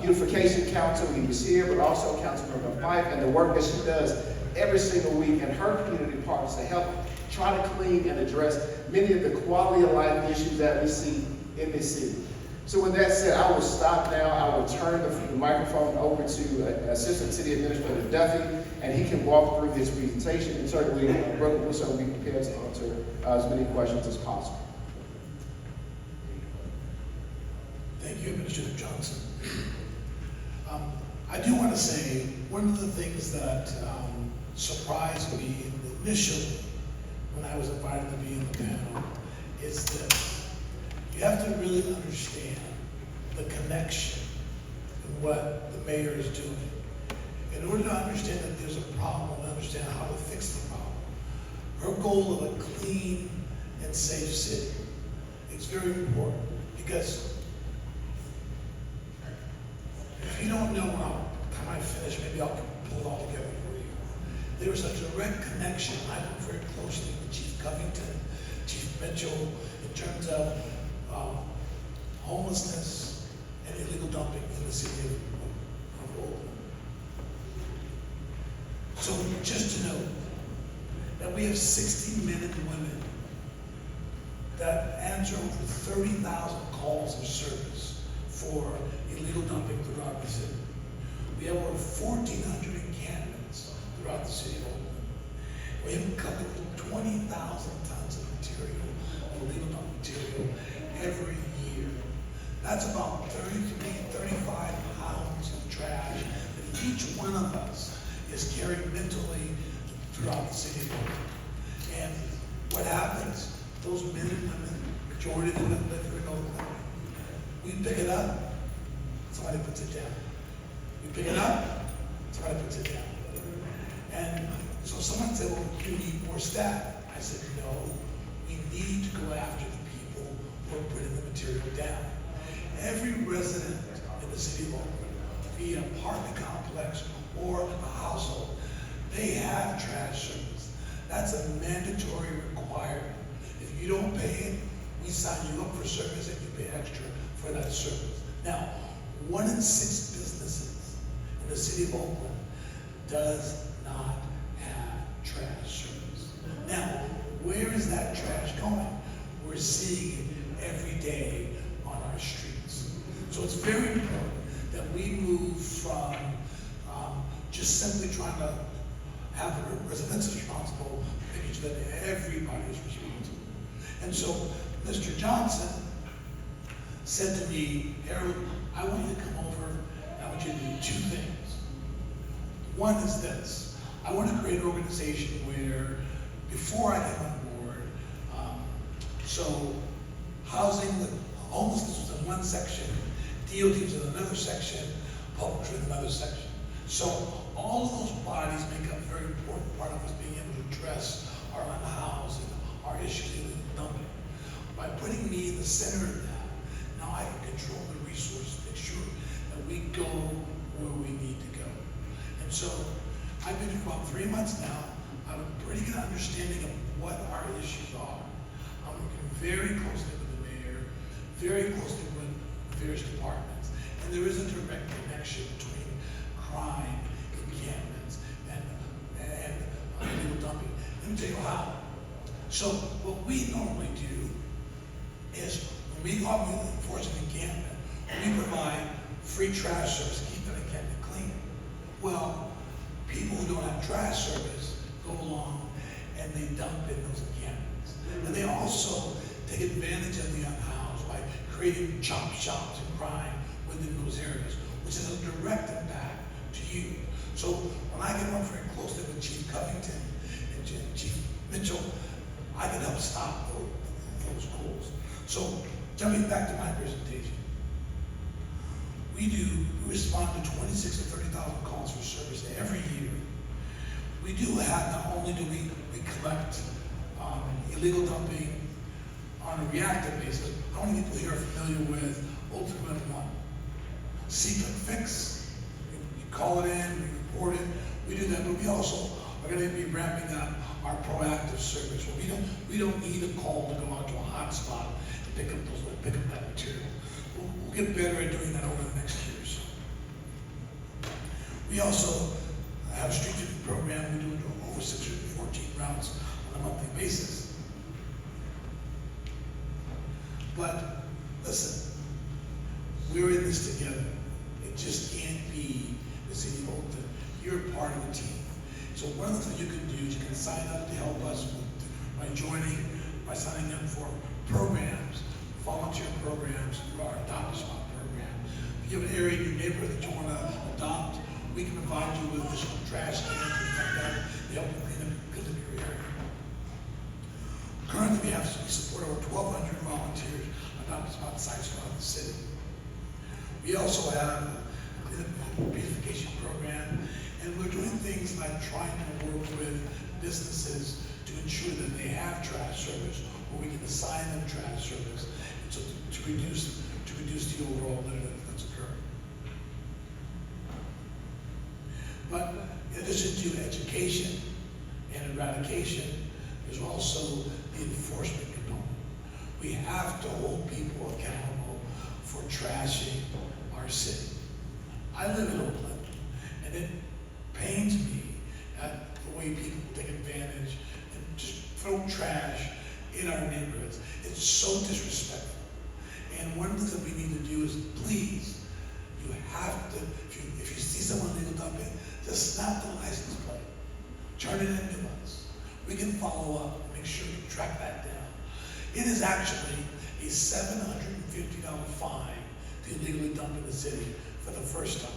S9: Beautification Council, he was here, but also Councilmember Fife, and the work that she does every single week, and her community partners to help try to clean and address many of the quality of life issues that we see in this city. So with that said, I will stop now. I will turn the microphone over to Assistant City Administrator Duffy, and he can walk through his presentation, and certainly we'll certainly be prepared to answer as many questions as possible.
S6: Thank you, Administrator Johnson. I do want to say one of the things that surprised me initially when I was invited to be in the panel is this. You have to really understand the connection in what the mayor is doing. In order to understand that there's a problem and understand how to fix the problem, her goal of a clean and safe city is very important, because if you don't know, how I finish, maybe I'll pull it all together for you. There is a direct connection. I work very closely with Chief Covington, Chief Mitchell, in terms of homelessness and illegal dumping in the city of Oakland. So just to note that we have 60 men and women that answer over 30,000 calls of service for illegal dumping throughout the city. We have over 1,400 encampments throughout the city of Oakland. We have covered 20,000 tons of material, illegal dumping material, every year. That's about 33, 35 pounds of trash that each one of us is carrying mentally throughout the city of Oakland. And what happens, those men and women, majority of them live here in Oakland, we pick it up, somebody puts it down. We pick it up, somebody puts it down. And so someone said, well, you need more staff. I said, no, we need to go after the people who are putting the material down. Every resident in the city of Oakland, be it an apartment complex or a household, they have trash service. That's a mandatory requirement. If you don't pay it, we sign you up for service and you pay extra for that service. Now, 1 in 6 businesses in the city of Oakland does not have trash service. Now, where is that trash going? We're seeing it every day on our streets. So it's very important that we move from just simply trying to have the residents responsible, making sure that everybody is responsible. And so Mr. Johnson said to me, Harold, I want you to come over, and I want you to do 2 things. One is this. I want to create an organization where, before I came on board, so housing, homelessness was in one section, DOT was in another section, public was in another section. So all of those bodies make up a very important part of us being able to address our unhousing, our issues in dumping. By putting me in the center of that, now I can control the resources, make sure that we go where we need to go. And so I've been here for about 3 months now. I have a pretty good understanding of what our issues are. I'm working very closely with the mayor, very closely with various departments, and there is a direct connection between crime, encampments, and illegal dumping. Let me tell you how. So what we normally do is, when we go out and enforce an encampment, we provide free trash service to keep that encampment clean. Well, people who don't have trash service go along and they dump in those encampments. And they also take advantage of the unhoused by creating chop shops and crime within those areas, which is a direct impact to you. So when I get on very closely with Chief Covington and Chief Mitchell, I can help stop those goals. So jumping back to my presentation, we respond to 26 to 30,000 calls for service every year. We do have, not only do we collect illegal dumping on a reactive basis. How many people here are familiar with Ultimate One? Seek and fix. You call it in, we report it. We do that, but we also are going to be ramping up our proactive service. Where we don't need a call to go out to a hot spot to pick up that material. We'll get better at doing that over the next year or so. We also have a street sweeping program. We do over 614 routes on a monthly basis. But listen, we're in this together. It just can't be the City of Oakland. You're part of the team. So one of the things you can do is you can sign up to help us by signing up for programs, volunteer programs through our Adopt a Spot program. If you have an area in your neighborhood that you want to adopt, we can provide you with additional trash cans, things like that, to help you clean up your area. Currently, we support over 1,200 volunteers Adopt a Spot sites around the city. We also have a beautification program, and we're doing things like trying to work with businesses to ensure that they have trash service, or we can assign them trash service, so to reduce the overall litter that's occurring. But in addition to education and eradication, there's also the enforcement component. We have to hold people accountable for trashing our city. I live in Oakland, and it pains me at the way people take advantage and just throw trash in our neighborhoods. It's so disrespectful. And one of the things that we need to do is, please, you have to, if you see someone illegal dumping, just snap the license plate. Turn it into us. We can follow up and make sure we track that down. It is actually a $750 fine to illegally dump in the city for the first time.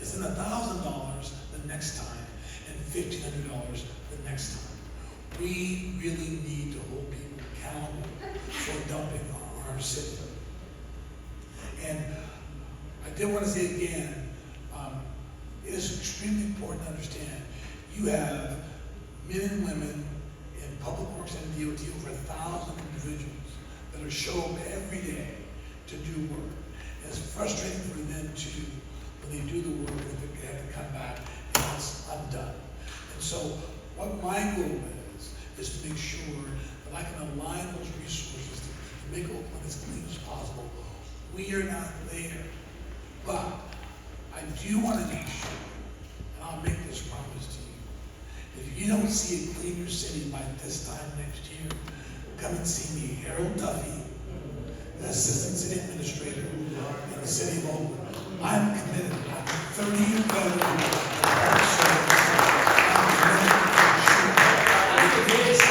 S6: It's then $1,000 the next time and $1,500 the next time. We really need to hold people accountable for dumping on our city. And I did want to say again, it is extremely important to understand you have men and women in public works and DOT, over 1,000 individuals that are show up every day to do work. And it's frustrating for them too when they do the work and they have to come back and it's undone. And so what my goal is to make sure that I can align those resources to make Oakland as clean as possible. We are not there, but I do want to make sure, and I'll make this promise to you, if you don't see a cleaner city by this time next year, come and see me, Harold Duffy, the Assistant City Administrator in the City of Oakland. I'm committed. I'm 30 years veteran of public service. I'm committed to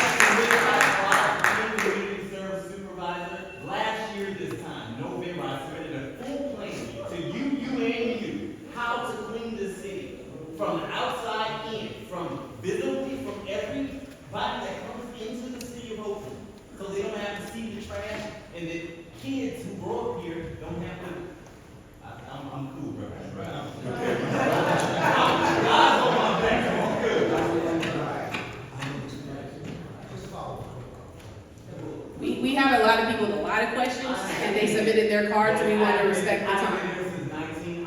S10: Last year this time, November, I submitted a full plan to you, how to clean the city from the outside in, visibly from everybody that comes into the City of Oakland, so they don't have to see the trash, and the kids who grow up here don't have to. I'm cool, bro. Eyes on my back, I'm good.
S1: We have a lot of people with a lot of questions, and they submitted their cards, and we want to respect the
S10: I've
S1: time.
S10: been there since 19,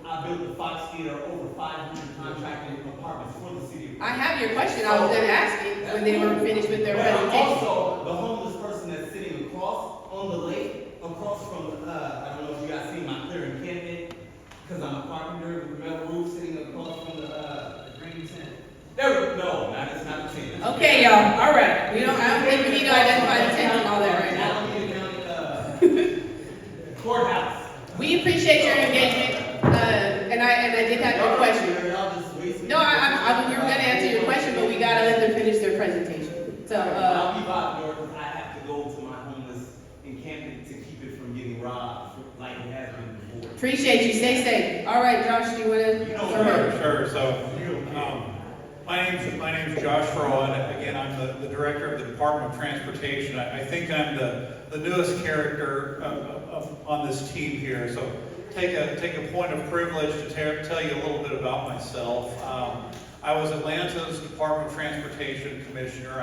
S10: I built the Fox Theater, over 500 contracted apartments for the city.
S1: I have your question. I was going to ask you when they were finished with their presentation.
S10: Also, the homeless person that's sitting across on the lake, across from, I don't know if you guys see my clear encampment, because I'm a carpenter with a metal roof sitting across from the green tent. No, that's not the tent.
S1: Okay, y'all. All right. I don't think we need to identify the tent and all that right now.
S10: Courthouse.
S1: We appreciate your engagement, and I did have your question. No, we were going to answer your question, but we got to let them finish their presentation. So,
S10: I'll be back there because I have to go to my homeless encampment to keep it from getting robbed like it has been before.
S1: appreciate you. Stay safe. All right, Josh, do you want to?
S11: Sure. So, my
S7: my name's Josh Fraud. Again, I'm the director of the Department of Transportation. I think I'm the newest character on this team here. So take a point of privilege to tell you a little bit about myself. I was Atlanta's Department of Transportation Commissioner.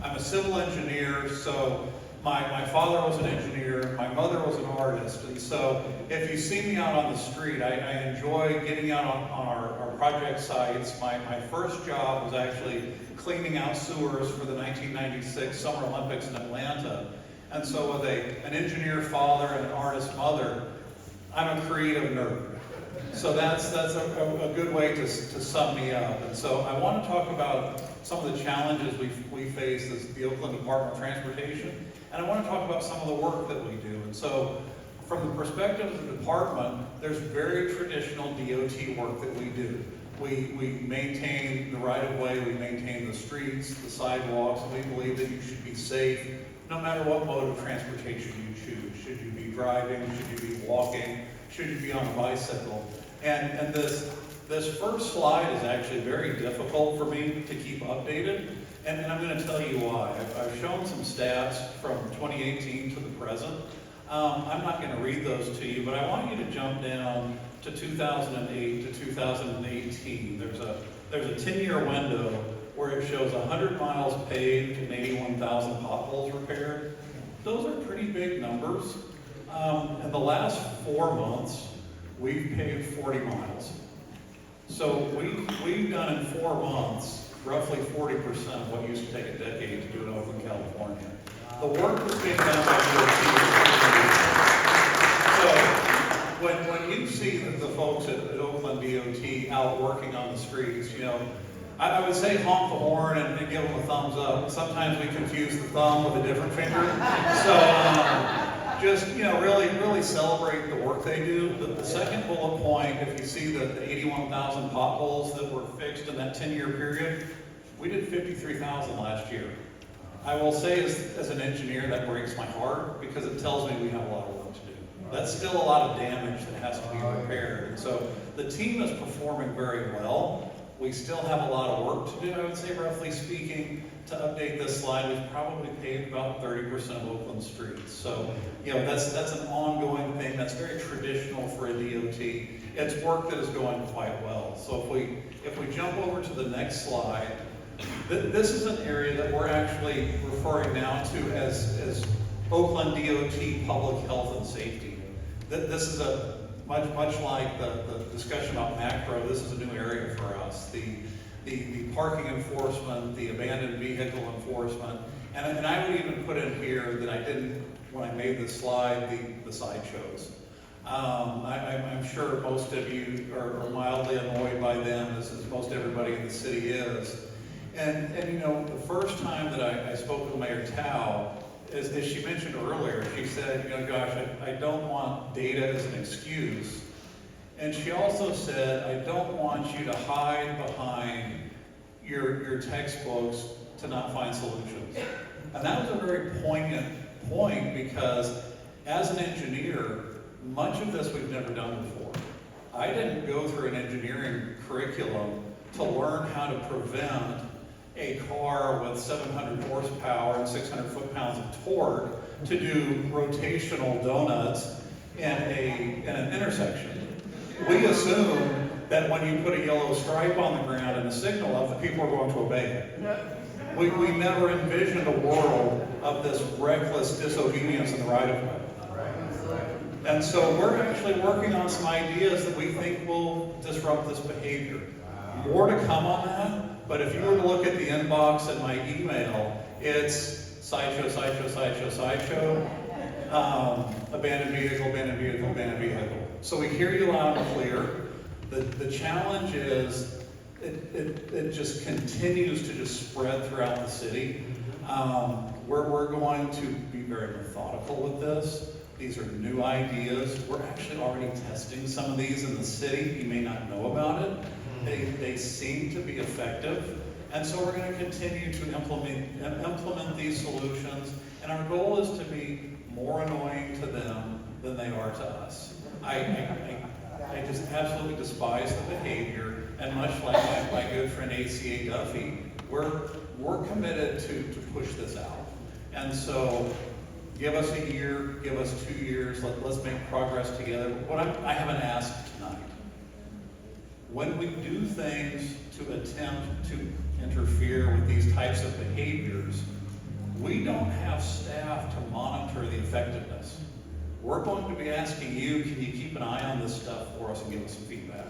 S7: I'm a civil engineer, so my father was an engineer, my mother was an artist, and so if you see me out on the street, I enjoy getting out on our project sites. My first job was actually cleaning out sewers for the 1996 Summer Olympics in Atlanta, and so with an engineer father and an artist mother, I'm a creative nerd. So that's a good way to sum me up. And so I want to talk about some of the challenges we face as the Oakland Department of Transportation, and I want to talk about some of the work that we do. And so from the perspective of the department, there's very traditional DOT work that we do. We maintain the right-of-way, we maintain the streets, the sidewalks, and we believe that you should be safe no matter what mode of transportation you choose. Should you be driving, should you be walking, should you be on a bicycle? And this first slide is actually very difficult for me to keep updated, and I'm going to tell you why. I've shown some stats from 2018 to the present. I'm not going to read those to you, but I want you to jump down to 2008 to 2018. There's a 10-year window where it shows 100 miles paved and 81,000 potholes repaired. Those are pretty big numbers. In the last 4 months, we've paved 40 miles. So we've done in 4 months roughly 40% of what used to take a decade to do in Oakland, California. The work that's being done by DOT. So when you see the folks at Oakland DOT out working on the streets, you know, I would say honk the horn and give them a thumbs up. Sometimes we confuse the thumb with a different finger. So just, you know, really celebrate the work they do. The second bullet point, if you see the 81,000 potholes that were fixed in that 10-year period, we did 53,000 last year. I will say as an engineer, that breaks my heart because it tells me we have a lot of work to do. That's still a lot of damage that has to be repaired. And so the team is performing very well. We still have a lot of work to do, I would say, roughly speaking. To update this slide, we've probably paved about 30% of Oakland streets. So, you know, that's an ongoing thing. That's very traditional for a DOT. It's work that is going quite well. So if we jump over to the next slide, this is an area that we're actually referring now to as Oakland DOT Public Health and Safety. This is a much like the discussion about macro. This is a new area for us. The parking enforcement, the abandoned vehicle enforcement, and I would even put in here that I didn't, when I made this slide, the sideshows. I'm sure most of you are mildly annoyed by them, as most everybody in the city is. And you know, the first time that I spoke with Mayor Tao, as she mentioned earlier, she said, you know, gosh, I don't want data as an excuse. And she also said, I don't want you to hide behind your textbooks to not find solutions. And that was a very poignant point because as an engineer, much of this we've never done before. I didn't go through an engineering curriculum to learn how to prevent a car with 700 horsepower and 600 foot-pounds of torque to do rotational donuts in an intersection. We assume that when you put a yellow stripe on the ground and a signal up, the people are going to obey it. We never envisioned a world of this reckless disobedience in the right-of-way. And so we're actually working on some ideas that we think will disrupt this behavior. More to come on that, but if you were to look at the inbox in my email, it's sideshow, abandoned vehicle, abandoned vehicle, abandoned vehicle. So we hear you loud and clear. The challenge is it just continues to just spread throughout the city. We're going to be very methodical with this. These are new ideas. We're actually already testing some of these in the city. You may not know about it. They seem to be effective. And so we're going to continue to implement these solutions. And our goal is to be more annoying to them than they are to us. I just absolutely despise the behavior, And much like my good friend ACA Duffy, we're committed to push this out. And so give us a year, give us 2 years, let's make progress together. What I haven't asked tonight, when we do things to attempt to interfere with these types of behaviors, we don't have staff to monitor the effectiveness. We're going to be asking you, can you keep an eye on this stuff for us and give us some feedback?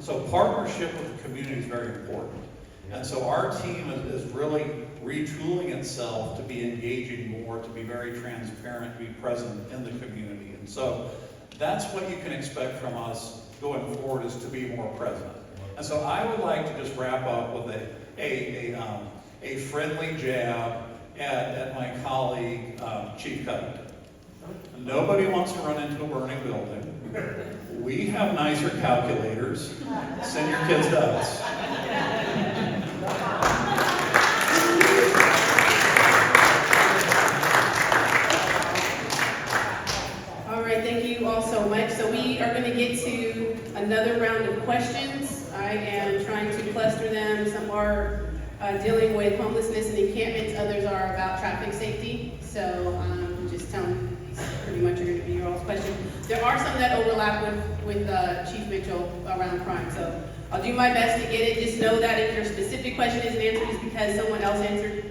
S7: So partnership with the community is very important. And so our team is really retooling itself to be engaging more, to be very transparent, to be present in the community. And so that's what you can expect from us going forward, is to be more present. And so I would like to just wrap up with a friendly jab at my colleague, Chief Covington. Nobody wants to run into a burning building. We have nicer calculators. Send your kids to us.
S1: All right, thank you all so much. So we are going to get to another round of questions. I am trying to cluster them. Some are dealing with homelessness and encampments. Others are about traffic safety. So just telling these pretty much are going to be your all's questions. There are some that overlap with Chief Mitchell around crime. So I'll do my best to get it. Just know that if your specific question isn't answered, it's because someone else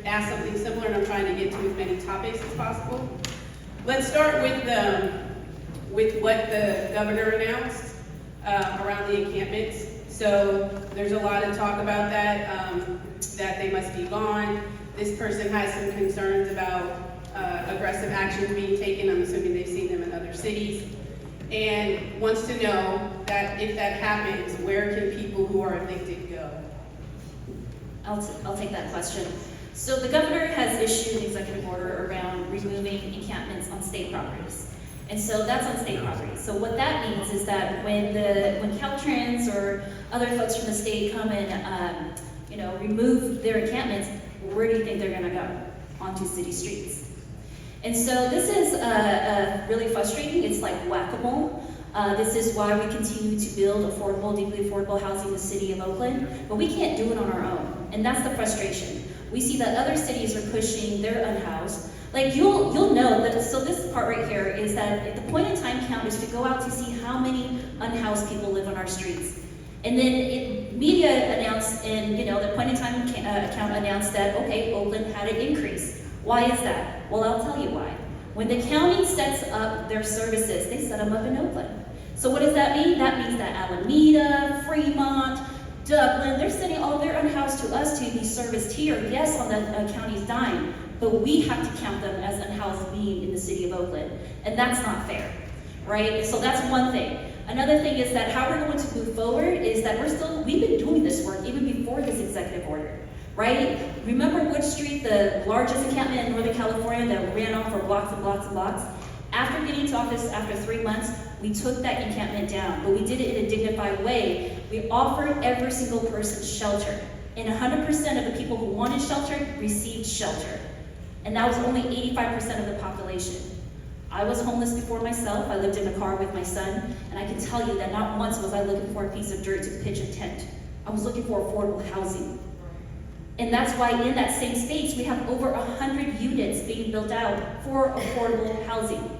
S1: asked something similar, and I'm trying to get to as many topics as possible. Let's start with what the governor announced around the encampments. So there's a lot of talk about that, that they must be gone. This person has some concerns about aggressive actions being taken. I'm assuming they've seen them in other cities. And wants to know that if that happens, where can people who are evicted go?
S2: I'll take that question. So the governor has issued an executive order around removing encampments on state properties. And so that's on state property. So what that means is that when Caltrans or other folks from the state come and remove their encampments, where do you think they're going to go? Onto city streets. And so this is really frustrating. It's like whack-a-mole. This is why we continue to build affordable, deeply affordable housing in the city of Oakland, but we can't do it on our own. And that's the frustration. We see that other cities are pushing their unhoused. Like you'll know that, so this part right here is that the point in time count is to go out to see how many unhoused people live on our streets. And then media announced, and the point in time count announced that, okay, Oakland had an increase. Why is that? Well, I'll tell you why. When the county sets up their services, they set them up in Oakland. So what does that mean? That means that Alameda, Fremont, Dublin, they're sending all their unhoused to us to be serviced here, yes, on the county's dime, but we have to count them as unhoused being in the city of Oakland, and that's not fair, right? So that's one thing. Another thing is that how we're going to move forward is that we've been doing this work even before this executive order, right? Remember Wood Street, the largest encampment in Northern California that ran on for blocks and blocks and blocks? After getting to office, after 3 months, we took that encampment down, but we did it in a dignified way. We offered every single person shelter, and 100% of the people who wanted shelter received shelter. And that was only 85% of the population. I was homeless before myself. I lived in a car with my son, and I can tell you that not once was I looking for a piece of dirt to pitch a tent. I was looking for affordable housing. And that's why in that same space, we have over 100 units being built out for affordable housing.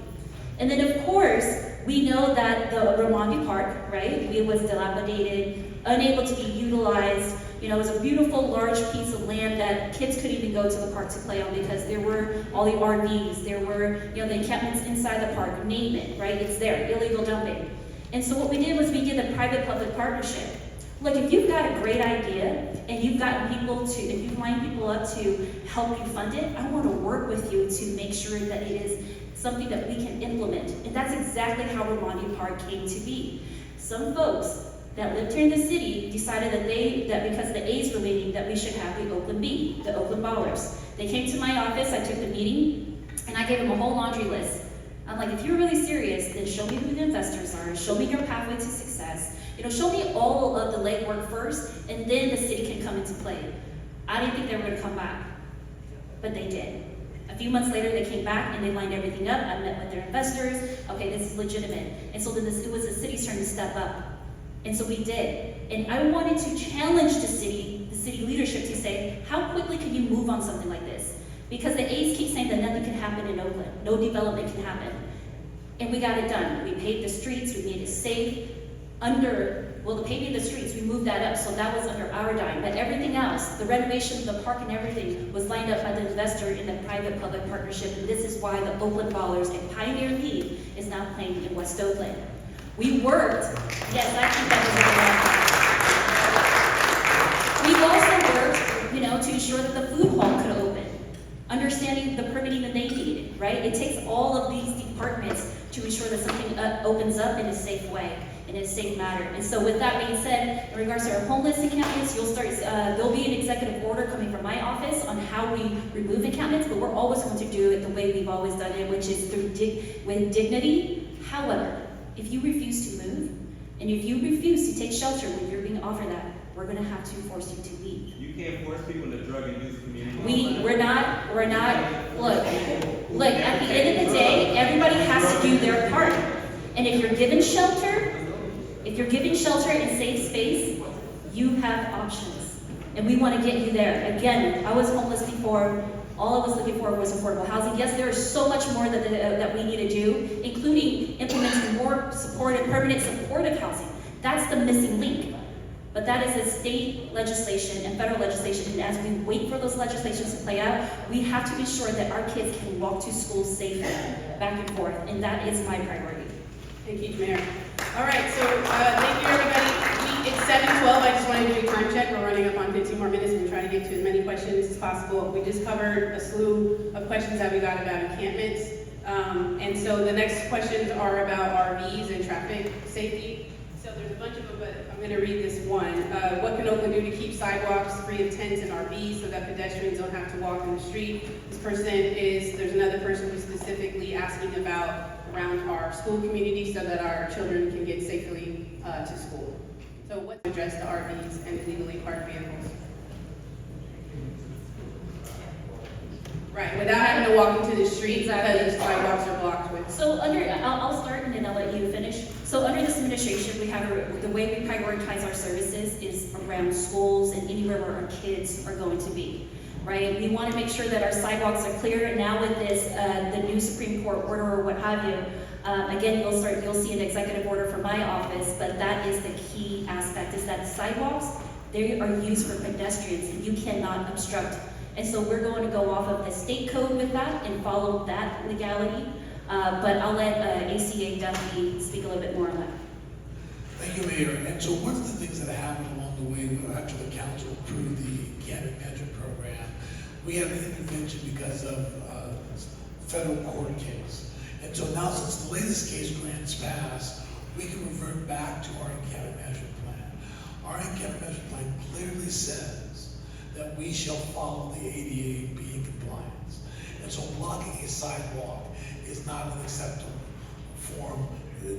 S2: And then of course, we know that the Raimondi Park, right, it was dilapidated, unable to be utilized. It was a beautiful, large piece of land that kids couldn't even go to the park to play on because there were all the RVs, there were, the encampments inside the park, name it, right? It's there, illegal dumping. And so what we did was we did a private-public partnership. Look, if you've got a great idea and you've gotten people if you've lined people up to help you fund it, I want to work with you to make sure that it is something that we can implement. And that's exactly how Raimondi Park came to be. Some folks that lived here in the city decided that because the A's were leaving, that we should have the Oakland B, the Oakland Ballers. They came to my office, I took the meeting, and I gave them a whole laundry list. I'm like, if you're really serious, then show me who the investors are, show me your pathway to success. Show me all of the legwork first, and then the city can come into play. I didn't think they were going to come back, but they did. A few months later, they came back and they lined everything up. I met with their investors. Okay, this is legitimate. And so then it was the city's turn to step up. And so we did. And I wanted to challenge the city leadership to say, how quickly can you move on something like this? Because the aides keep saying that nothing can happen in Oakland, no development can happen. And we got it done. We paved the streets, we made it safe. The paving of the streets, we moved that up, so that was under our dime. But everything else, the renovation of the park and everything, was lined up by the investor in the private-public partnership, and this is why the Oakland Ballers and Pioneer League is now playing in West Oakland. We worked, yes, I think that was a good We also worked, to ensure that the food hall could open, understanding the permitting that they needed, right? It takes all of these departments to ensure that something opens up in a safe way, in a safe manner. And so with that being said, in regards to our homeless encampments, there'll be an executive order coming from my office on how we remove encampments, but we're always going to do it the way we've always done it, which is with dignity. However, if you refuse to move, and if you refuse to take shelter when you're being offered that, we're gonna have to force you to leave.
S10: You can't force people in the drug-induced community.
S2: We're not, look, at the end of the day, everybody has to do their part. And if you're given shelter in safe space, you have options. And we want to get you there. Again, I was homeless before. All I was looking for was affordable housing. Yes, there is so much more that we need to do, including implementing more permanent supportive housing. That's the missing link. But that is a state legislation and federal legislation, and as we wait for those legislations to play out, we have to ensure that our kids can walk to school safely, back and forth, and that is my priority.
S1: Thank you, Mayor. All right, so thank you, everybody. It's 7:12. I just wanted to do a time check. We're running up on 15 more minutes. We're trying to get to as many questions as possible. We just covered a slew of questions that we got about encampments. And so the next questions are about RVs and traffic safety. So there's a bunch of them, but I'm going to read this one. What can Oakland do to keep sidewalks free of tents and RVs so that pedestrians don't have to walk in the street? There's another person who's specifically asking about around our school community so that our children can get safely to school. So what to address the RVs and illegally parked vehicles? Right, without having to walk into the street because the sidewalks are blocked with.
S2: So I'll start and then I'll let you finish. So under this administration, we have the way we prioritize our services is around schools and anywhere where our kids are going to be, right? We want to make sure that our sidewalks are clear. And now with this, the new Supreme Court order or what have you, again, you'll see an executive order from my office, but that is the key aspect, is that sidewalks, they are used for pedestrians and you cannot obstruct. And so we're going to go off of the state code with that and follow that legality. But I'll let ACA Duffy speak a little bit more on that.
S6: Thank you, Mayor. And so one of the things that happened along the way after the council approved the Cabinet Management Program, we had an intervention because of a federal court case. And so now since the latest case grants passed, we can revert back to our Cabinet Management Plan. Our Cabinet Management Plan clearly says that we shall follow the ADA being compliance. And so blocking a sidewalk is not an acceptable form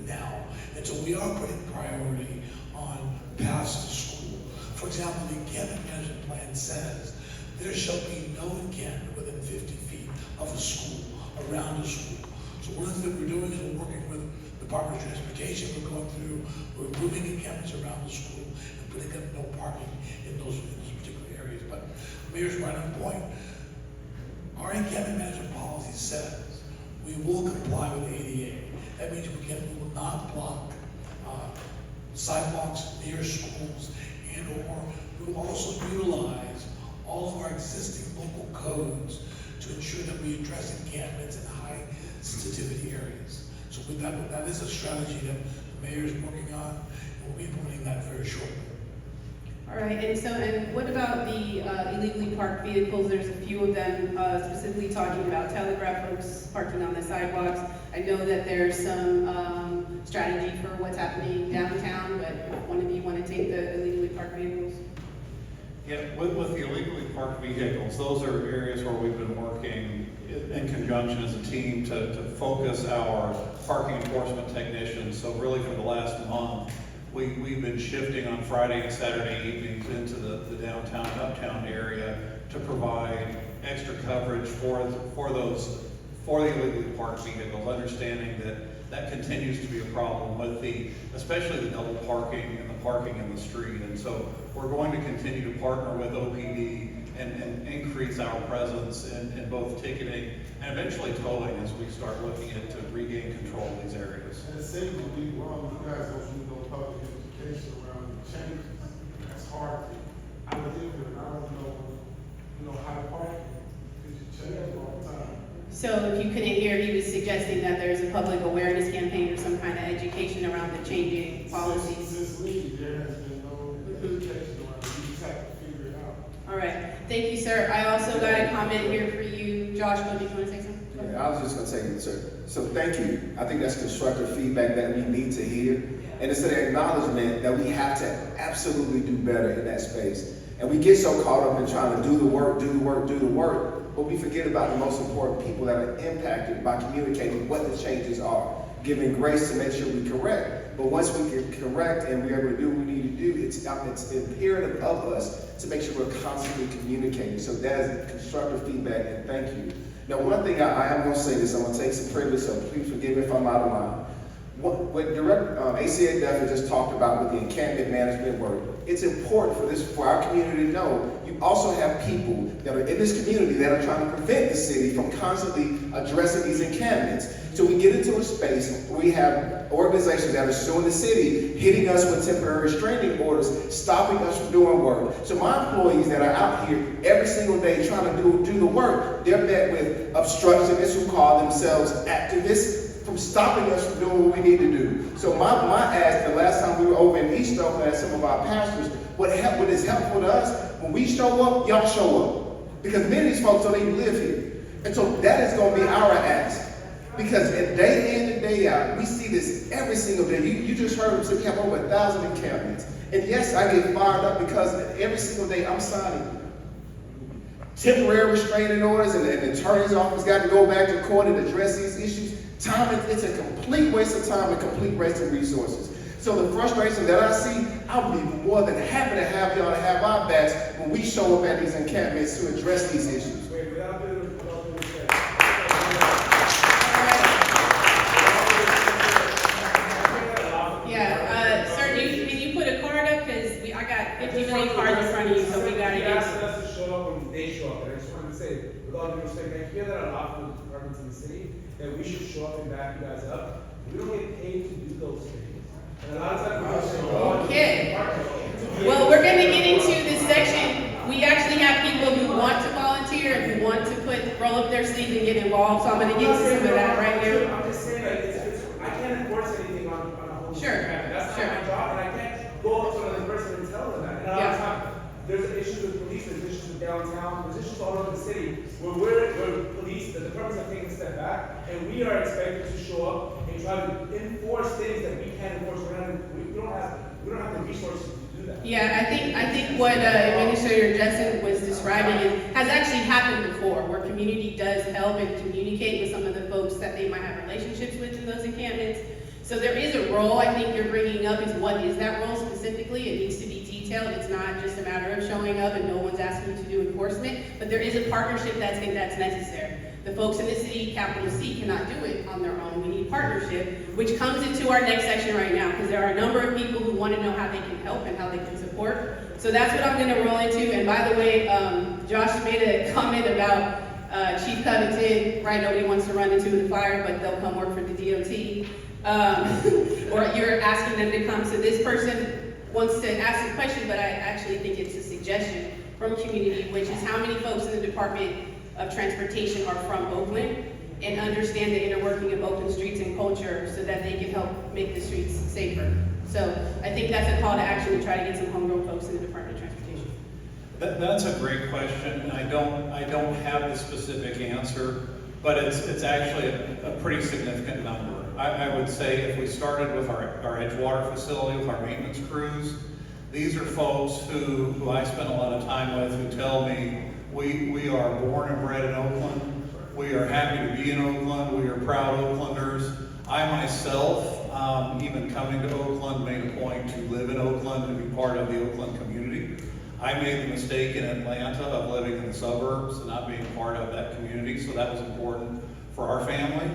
S6: now. And so we are putting priority on paths to school. For example, the Cabinet Management Plan says there shall be no encampment within 50 feet of a school, around a school. So one of the things that we're doing is we're working with the Department of Transportation. We're moving encampments around the school and putting up no parking in those particular areas. But Mayor's right on point. Our encampment management policy says we will comply with ADA. That means we will not block sidewalks near schools, and/or we will also utilize all of our existing local codes to ensure that we address encampments in high sensitivity areas. So with that is a strategy that the mayor is working on, and we'll be implementing that very shortly.
S1: All right, and what about the illegally parked vehicles? There's a few of them specifically talking about telegraph folks parking on the sidewalks. I know that there's some strategy for what's happening downtown, but one of you want to take the illegally parked vehicles?
S7: Yeah, with the illegally parked vehicles, those are areas where we've been working in conjunction as a team to focus our parking enforcement technicians. So really for the last month, we've been shifting on Friday and Saturday evenings into the downtown and uptown area to provide extra coverage for the illegally parked vehicles, understanding that that continues to be a problem with especially the double parking and the parking in the street. And so we're going to continue to partner with OPD and increase our presence in both ticketing and eventually towing as we start looking at to regain control of these areas.
S11: And the city would be wrong, you guys don't do no public education around the changes. That's hard. I live here and I don't know how to park, because you change all the time.
S1: So if you couldn't hear, he was suggesting that there's a public awareness campaign or some kind of education around the changing policies.
S11: Since Lee, there has been no education around it, you just have to figure it out.
S1: All right, thank you, sir. I also got a comment here for you. Josh, did you want to say something?
S9: Yeah, I was just gonna say, sir, so thank you. I think that's constructive feedback that we need to hear. And it's an acknowledgement that we have to absolutely do better in that space. And we get so caught up in trying to do the work, but we forget about the most important people that are impacted by communicating what the changes are, giving grace to make sure we correct. But once we can correct and we're able to do what we need to do, it's imperative of us to make sure we're constantly communicating. So that is constructive feedback, and thank you. Now, one thing I am going to say this, I'm going to take some privilege, so please forgive me if I'm out of line. What Director ACA Beth just talked about with the encampment management work, it's important for our community to know you also have people that are in this community that are trying to prevent the city from constantly addressing these encampments. So we get into a space where we have organizations that are suing the city, hitting us with temporary restraining orders, stopping us from doing work. So my employees that are out here every single day trying to do the work, they're met with obstructionists who call themselves activists, from stopping us from doing what we need to do. So my ask, the last time we were over in East Oakland at some of our pastors, what is helpful to us, when we show up, y'all show up. Because many of these folks don't even live here. And so that is going to be our ask. Because day in and day out, we see this every single day. You just heard them say we have over 1,000 encampments. And yes, I get fired up because every single day I'm signing temporary restraining orders, and the attorney's office got to go back to court and address these issues. It's a complete waste of time and complete waste of resources. So the frustration that I see, I'll be more than happy to have y'all to have our backs when we show up at these encampments to address these issues.
S1: Sir, can you put a card up? Because I got 50 million cards in front of you, so we got to get.
S11: Ask us to show up when they show up. And I just wanted to say, with all due respect, I hear that a lot from the departments in the city, that we should show up and back you guys up. We don't get paid to do those things. And a lot of times we don't.
S1: Okay. Well, we're going to get into this section. We actually have people who want to volunteer and who want to roll up their sleeves and get involved. So I'm going to get to some of that right here.
S11: I'm just saying, like, I can't enforce anything on a whole.
S1: Sure.
S11: That's not my job, and I can't go up to another person and tell them that. And a lot of times, there's issues with police, there's issues with downtown, there's issues all over the city where we're police, the departments have taken a step back, and we are expected to show up and try to enforce things that we can't enforce. We don't have the resources to do that.
S1: Yeah, I think what Administrator Jensen was describing has actually happened before, where community does help and communicate with some of the folks that they might have relationships with in those encampments. So there is a role I think you're bringing up. Is what is that role specifically? It needs to be detailed. It's not just a matter of showing up and no one's asking you to do enforcement, but there is a partnership that's necessary. The folks in the city, capital C, cannot do it on their own. We need partnership, which comes into our next section right now, because there are a number of people who want to know how they can help and how they can support. So that's what I'm going to roll into. And by the way, Josh made a comment about Chief Covington, right? Nobody wants to run into the fire, but they'll come work for the DOT. Or you're asking them to come. So this person wants to ask a question, but I actually think it's a suggestion from community, which is how many folks in the Department of Transportation are from Oakland and understand the inner working of Oakland streets and culture so that they can help make the streets safer. So I think that's a call to action to try to get some homegrown folks in the Department of Transportation.
S7: That's a great question, and I don't have the specific answer, but it's actually a pretty significant number. I would say if we started with our Edgewater facility, with our maintenance crews, these are folks who I spend a lot of time with who tell me we are born and bred in Oakland. We are happy to be in Oakland. We are proud Oaklanders. I myself, even coming to Oakland, made a point to live in Oakland and be part of the Oakland community. I made the mistake in Atlanta of living in the suburbs and not being part of that community, so that was important for our family.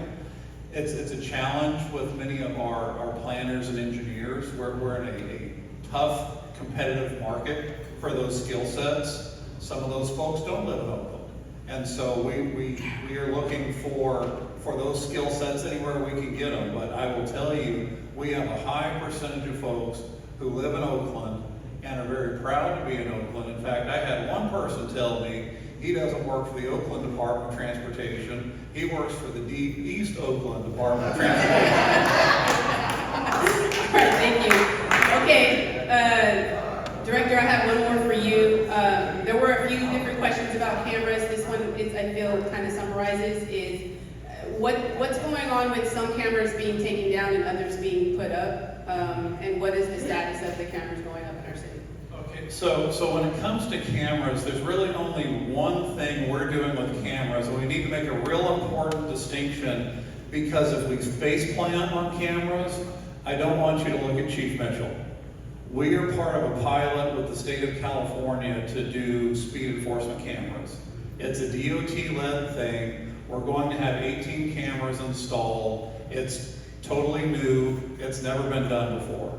S7: it's a challenge with many of our planners and engineers. We're in a tough, competitive market for those skill sets. Some of those folks don't live in Oakland. And so we are looking for those skill sets anywhere we can get them. But I will tell you, we have a high percentage of folks who live in Oakland and are very proud to be in Oakland. In fact, I had one person tell me he doesn't work for the Oakland Department of Transportation. He works for the Deep East Oakland Department of Transportation.
S1: All right, thank you. Okay, Director, I have one more for you. There were a few different questions about cameras. This one, I feel, kind of summarizes is what's going on with some cameras being taken down and others being put up, and what is the status of the cameras going up in our city?
S7: Okay, so when it comes to cameras, there's really only one thing we're doing with cameras, and we need to make a real important distinction, because if we face plant on cameras, I don't want you to look at Chief Mitchell. We are part of a pilot with the state of California to do speed enforcement cameras. It's a DOT-led thing. We're going to have 18 cameras installed. It's totally new. It's never been done before.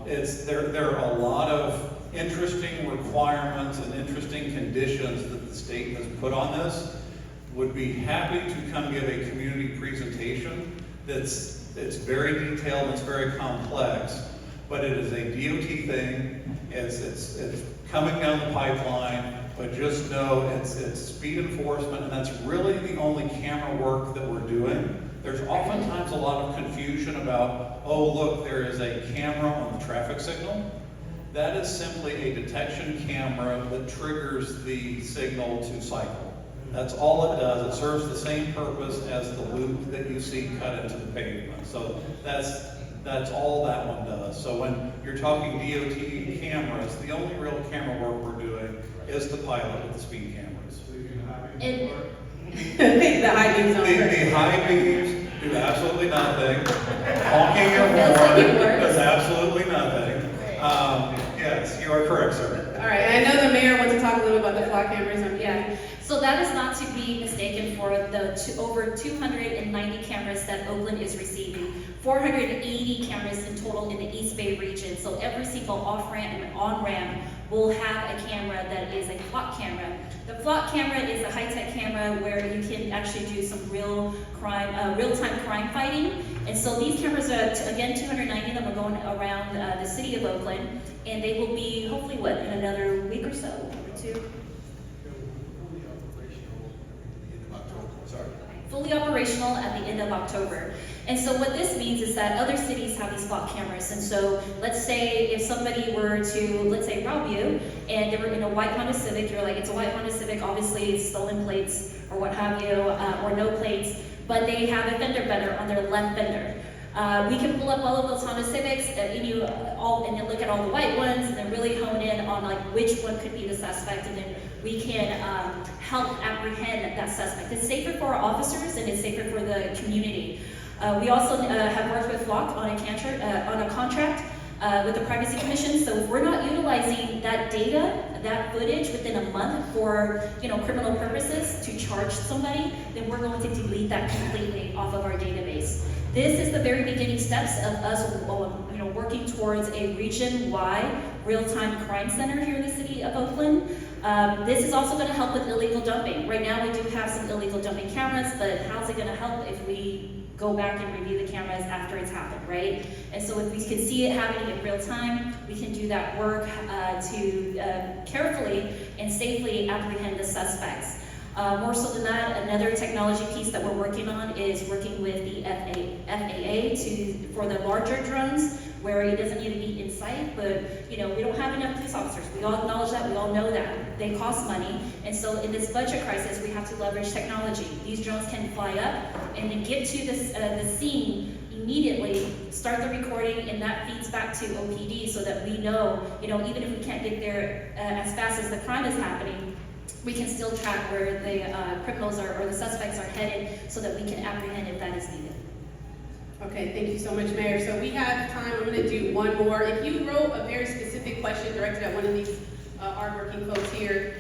S7: There are a lot of interesting requirements and interesting conditions that the state has put on this. Would be happy to come give a community presentation it's very detailed, it's very complex, but it is a DOT thing. It's coming down the pipeline, but just know it's speed enforcement, and that's really the only camera work that we're doing. There's oftentimes a lot of confusion about, oh look, there is a camera on the traffic signal. That is simply a detection camera that triggers the signal to cycle. That's all it does. It serves the same purpose as the loop that you see cut into the pavement. So that's all that one does. So when you're talking DOT cameras, the only real camera work we're doing is the pilot with the speed cameras.
S2: And
S1: The high beams on
S7: The high beams do absolutely nothing. Honking your
S2: Feels like it
S7: horn
S2: works.
S7: does absolutely nothing. Yes, you are correct, sir.
S1: All right, I know the mayor wants to talk a little about the flock cameras.
S2: Yeah, so that is not to be mistaken for the over 290 cameras that Oakland is receiving. 480 cameras in total in the East Bay region. So every single off-ramp and on-ramp will have a camera that is a flock camera. The flock camera is a high-tech camera where you can actually do some real-time crime fighting. And so these cameras are, again, 290 of them are going around the City of Oakland, and they will be hopefully, what, in another week or so, or two? Fully operational at the end of October. And so what this means is that other cities have these flock cameras. And so let's say if somebody were to, let's say, rob you, and they were in a white Honda Civic, you're like, it's a white Honda Civic, obviously it's stolen plates or what have you, or no plates, but they have a fender bender on their left fender. We can pull up all of those Honda Civics, and then look at all the white ones, and then really hone in on like which one could be the suspect, and then we can help apprehend that suspect. It's safer for our officers, and it's safer for the community. We also have worked with Flock on a contract with the Privacy Commission. So if we're not utilizing that data, that footage within a month for criminal purposes to charge somebody, then we're going to delete that completely off of our database. This is the very beginning steps of us working towards a region-wide real-time crime center here in the City of Oakland. This is also going to help with illegal dumping. Right now we do have some illegal dumping cameras, but how's it going to help if we go back and review the cameras after it's happened, right? And so if we can see it happening in real time, we can do that work to carefully and safely apprehend the suspects. More so than that, another technology piece that we're working on is working with the FAA for the larger drones, where it doesn't need to be in sight, but we don't have enough police officers. We all acknowledge that, we all know that. They cost money, and so in this budget crisis, we have to leverage technology. These drones can fly up and then get to the scene immediately, start the recording, and that feeds back to OPD so that we know, even if we can't get there as fast as the crime is happening, we can still track where the criminals or the suspects are headed so that we can apprehend if that is needed.
S1: Okay, thank you so much, Mayor. So we have time. I'm going to do one more. If you wrote a very specific question directed at one of these hardworking folks here,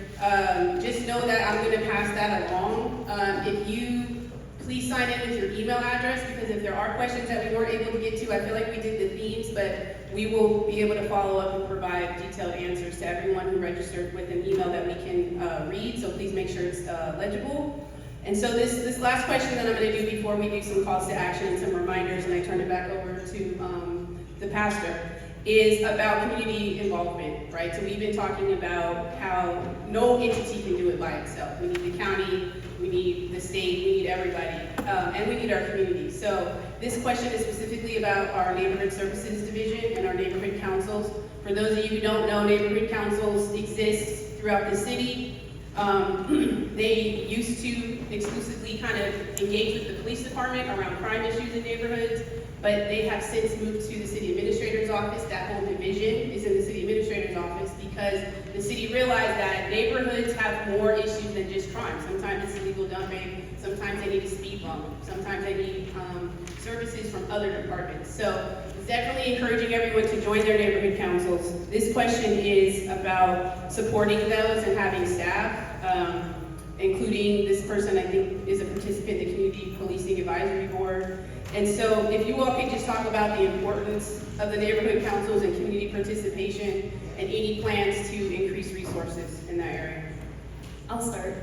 S1: just know that I'm going to pass that along. If you Please sign in with your email address, because if there are questions that we weren't able to get to, I feel like we did the themes, but we will be able to follow up and provide detailed answers to everyone who registered with an email that we can read, so please make sure it's legible. And so this last question that I'm going to do before we do some calls to action and some reminders, and I turn it back over to the pastor, is about community involvement, right? So we've been talking about how no entity can do it by itself. We need the county, we need the state, we need everybody, and we need our community. So this question is specifically about our neighborhood services division and our neighborhood councils. For those of you who don't know, neighborhood councils exist throughout the city. They used to exclusively kind of engage with the police department around crime issues in neighborhoods, but they have since moved to the city administrator's office. That whole division is in the city administrator's office because the city realized that neighborhoods have more issues than just crime. Sometimes it's illegal dumping, sometimes they need a speed bump, sometimes they need services from other departments. So it's definitely encouraging everyone to join their neighborhood councils. This question is about supporting those and having staff, including this person I think is a participant in the Community Policing Advisory Board. And so if you all could just talk about the importance of the neighborhood councils and community participation and any plans to increase resources in that area.
S2: I'll start.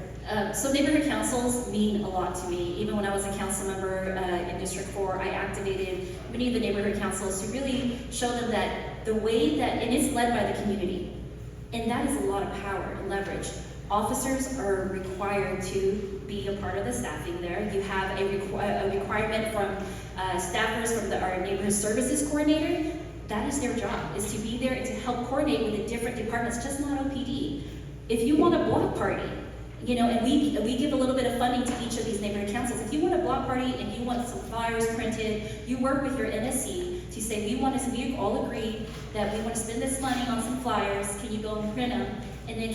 S2: So neighborhood councils mean a lot to me. Even when I was a council member in District 4, I activated many of the neighborhood councils to really show them that the way that, and it's led by the community, and that is a lot of power and leverage. Officers are required to be a part of the staffing there. You have a requirement from staffers from our neighborhood services coordinator. That is their job, is to be there and to help coordinate with the different departments, just not OPD. If you want a block party, you know, and we give a little bit of funding to each of these neighborhood councils. If you want a block party and you want some flyers printed, you work with your NSC to say, we all agree that we want to spend this money on some flyers. Can you go and print them? And then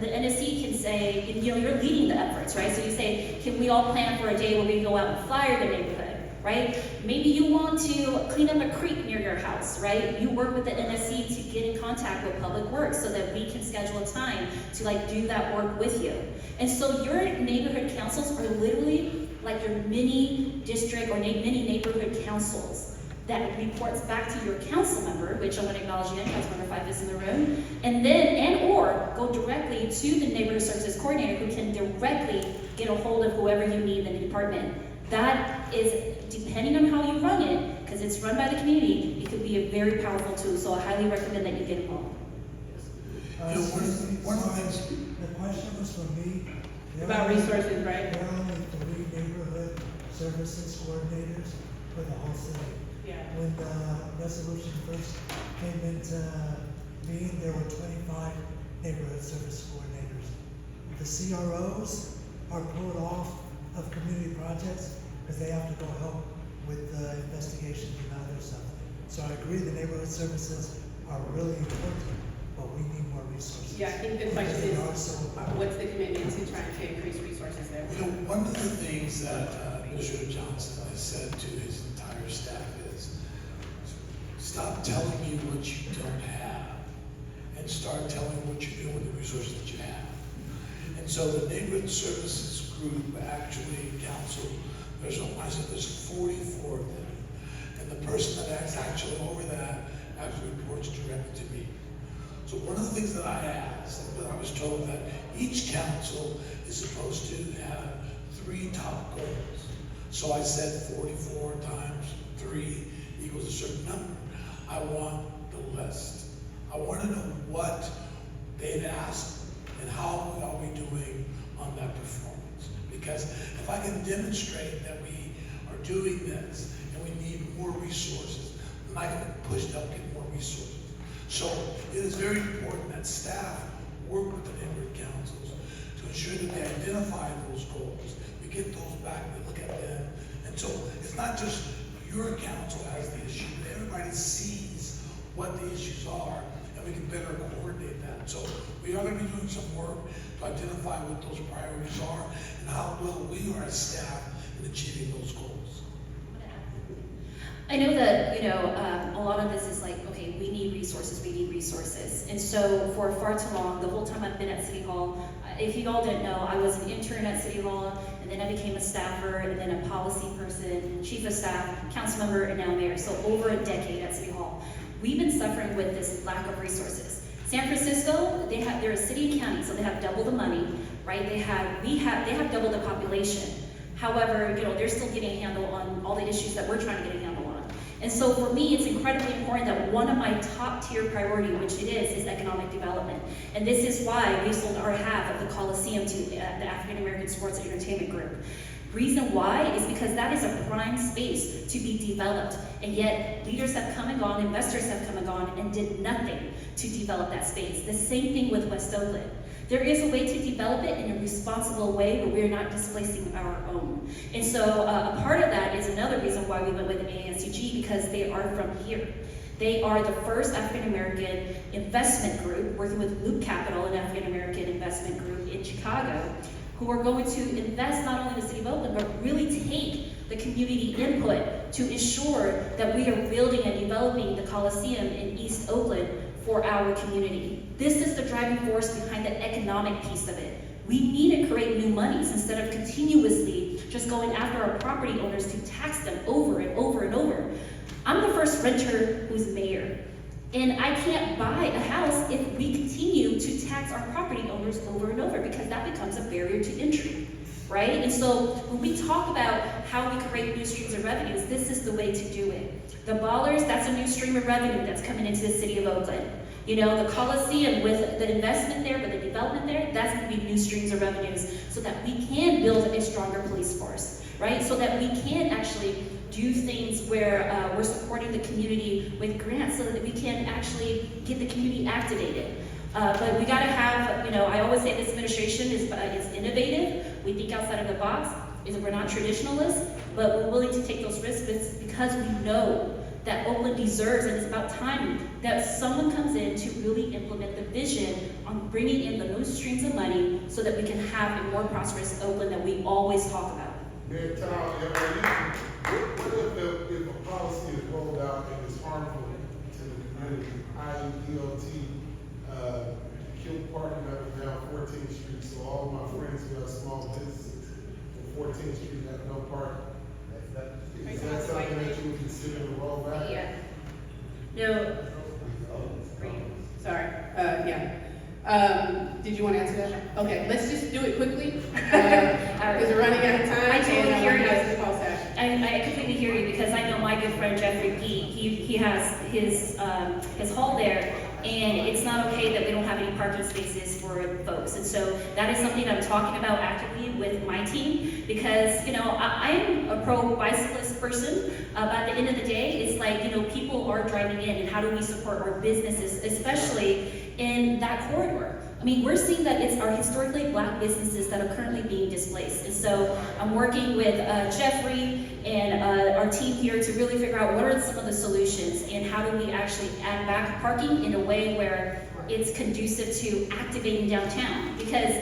S2: the NSC can say, you know, you're leading the efforts, right? So you say, can we all plan for a day where we go out and flyer the neighborhood, right? Maybe you want to clean up a creek near your house, right? You work with the NSC to get in contact with Public Works so that we can schedule a time to do that work with you. And so your neighborhood councils are literally like your mini district or mini neighborhood councils that reports back to your council member, which I want to acknowledge again, Councilmember 5 is in the room, or go directly to the neighborhood services coordinator who can directly get a hold of whoever you need in the department. That is, depending on how you run it, because it's run by the community, it could be a very powerful tool, so I highly recommend that you get involved.
S6: One of the things, the question was for me.
S1: About resources, right?
S6: There are only 3 neighborhood services coordinators for the whole city.
S1: Yeah.
S6: When the resolution first came into being, there were 25 neighborhood service coordinators. The CROs are pulled off of community projects because they have to go help with the investigations and other stuff. So I agree the neighborhood services are really important, but we need more resources.
S1: Yeah, I think the question is,
S6: Because
S1: what's the commitment to trying to increase resources there?
S12: You know, one of the things that Administrator Johnson has said to his entire staff is, stop telling me what you don't have and start telling what you're doing with the resources that you have. And so the neighborhood services group actually council, there's 44 of them. And the person that's actually over that actually reports directly to me. So one of the things that I asked, that I was told that each council is supposed to have 3 top goals. So I said 44 times 3 equals a certain number. I want the list. I want to know what they've asked and how are we doing on that performance. Because if I can demonstrate that we are doing this and we need more resources, then I can push to get more resources. So it is very important that staff work with the neighborhood councils to ensure that they identify those goals. We get those back, we look at them. And so it's not just your council has the issue, but everybody sees what the issues are and we can better coordinate that. So we are going to be doing some work to identify what those priorities are and how well we are as staff in achieving those goals.
S2: I know that, a lot of this is like, okay, we need resources. And so for far too long, the whole time I've been at City Hall, if you all didn't know, I was an intern at City Hall, and then I became a staffer, and then a policy person, chief of staff, council member, and now mayor. So over a decade at City Hall. We've been suffering with this lack of resources. San Francisco, they're a city and county, so they have double the money, right? They have double the population. However, they're still getting a handle on all the issues that we're trying to get a handle on. And so for me, it's incredibly important that one of my top tier priority, which it is economic development. And this is why we sold our half of the Coliseum to the African American Sports and Entertainment Group. Reason why is because that is a prime space to be developed. And yet leaders have come and gone, investors have come and gone, and did nothing to develop that space. The same thing with West Oakland. There is a way to develop it in a responsible way where we're not displacing our own. And so a part of that is another reason why we went with ANCG, because they are from here. They are the first African American investment group, working with Loop Capital, an African American investment group in Chicago, who are going to invest not only in the City of Oakland, but really take the community input to ensure that we are building and developing the Coliseum in East Oakland for our community. This is the driving force behind the economic piece of it. We need to create new monies instead of continuously just going after our property owners to tax them over and over and over. I'm the first renter who's mayor, and I can't buy a house if we continue to tax our property owners over and over, because that becomes a barrier to entry, right? And so when we talk about how we create new streams of revenues, this is the way to do it. The Ballers, that's a new stream of revenue that's coming into the City of Oakland. The Coliseum with the investment there, with the development there, that's going to be new streams of revenues so that we can build a stronger police force, right? So that we can actually do things where we're supporting the community with grants so that we can actually get the community activated. But we got to have, I always say this administration is innovative. We think outside of the box. We're not traditionalists, but we're willing to take those risks because we know that Oakland deserves, and it's about time that someone comes in to really implement the vision on bringing in the new streams of money so that we can have a more prosperous Oakland that we always talk about.
S13: Mayor Town, what if a policy is rolled out and is harmful to the community, i.e. DOT, kill parking up and down 14th Street, so all my friends who have small businesses on 14th Street have no parking? Is that something that you would consider to roll back?
S1: Yeah. No. Sorry. Did you want to answer that? Okay, let's just do it quickly, because we're running out of time.
S2: I totally hear you.
S1: I
S2: I completely hear you, because I know my good friend Jeffrey Pete. He has his hall there, and it's not okay that we don't have any parking spaces for folks. And so that is something I'm talking about actively with my team, because I am a pro bicyclist person, but at the end of the day, it's like people are driving in, and how do we support our businesses, especially in that corridor? I mean, we're seeing that it's our historically black businesses that are currently being displaced. And so I'm working with Jeffrey and our team here to really figure out what are some of the solutions and how do we actually add back parking in a way where it's conducive to activating downtown, because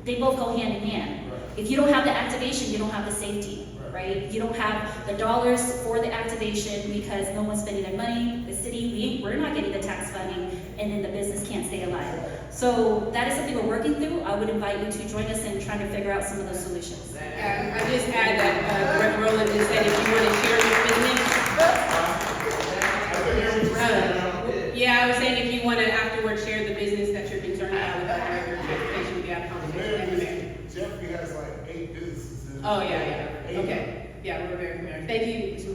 S2: they both go hand in hand. If you don't have the activation, you don't have the safety. Right? You don't have the dollars for the activation because no one's spending their money. The city, we're not getting the tax funding, and then the business can't stay alive. So that is something we're working through. I would invite you to join us in trying to figure out some of those solutions.
S1: I just add that Director Rowland just said if you want to share your business. I was saying if you want to afterwards share the business that you're concerned about with our Director of Education, we can have a conversation.
S13: Jeffrey has like 8 businesses.
S1: Oh, yeah. Okay. Yeah, we're very familiar. Thank you, Mr.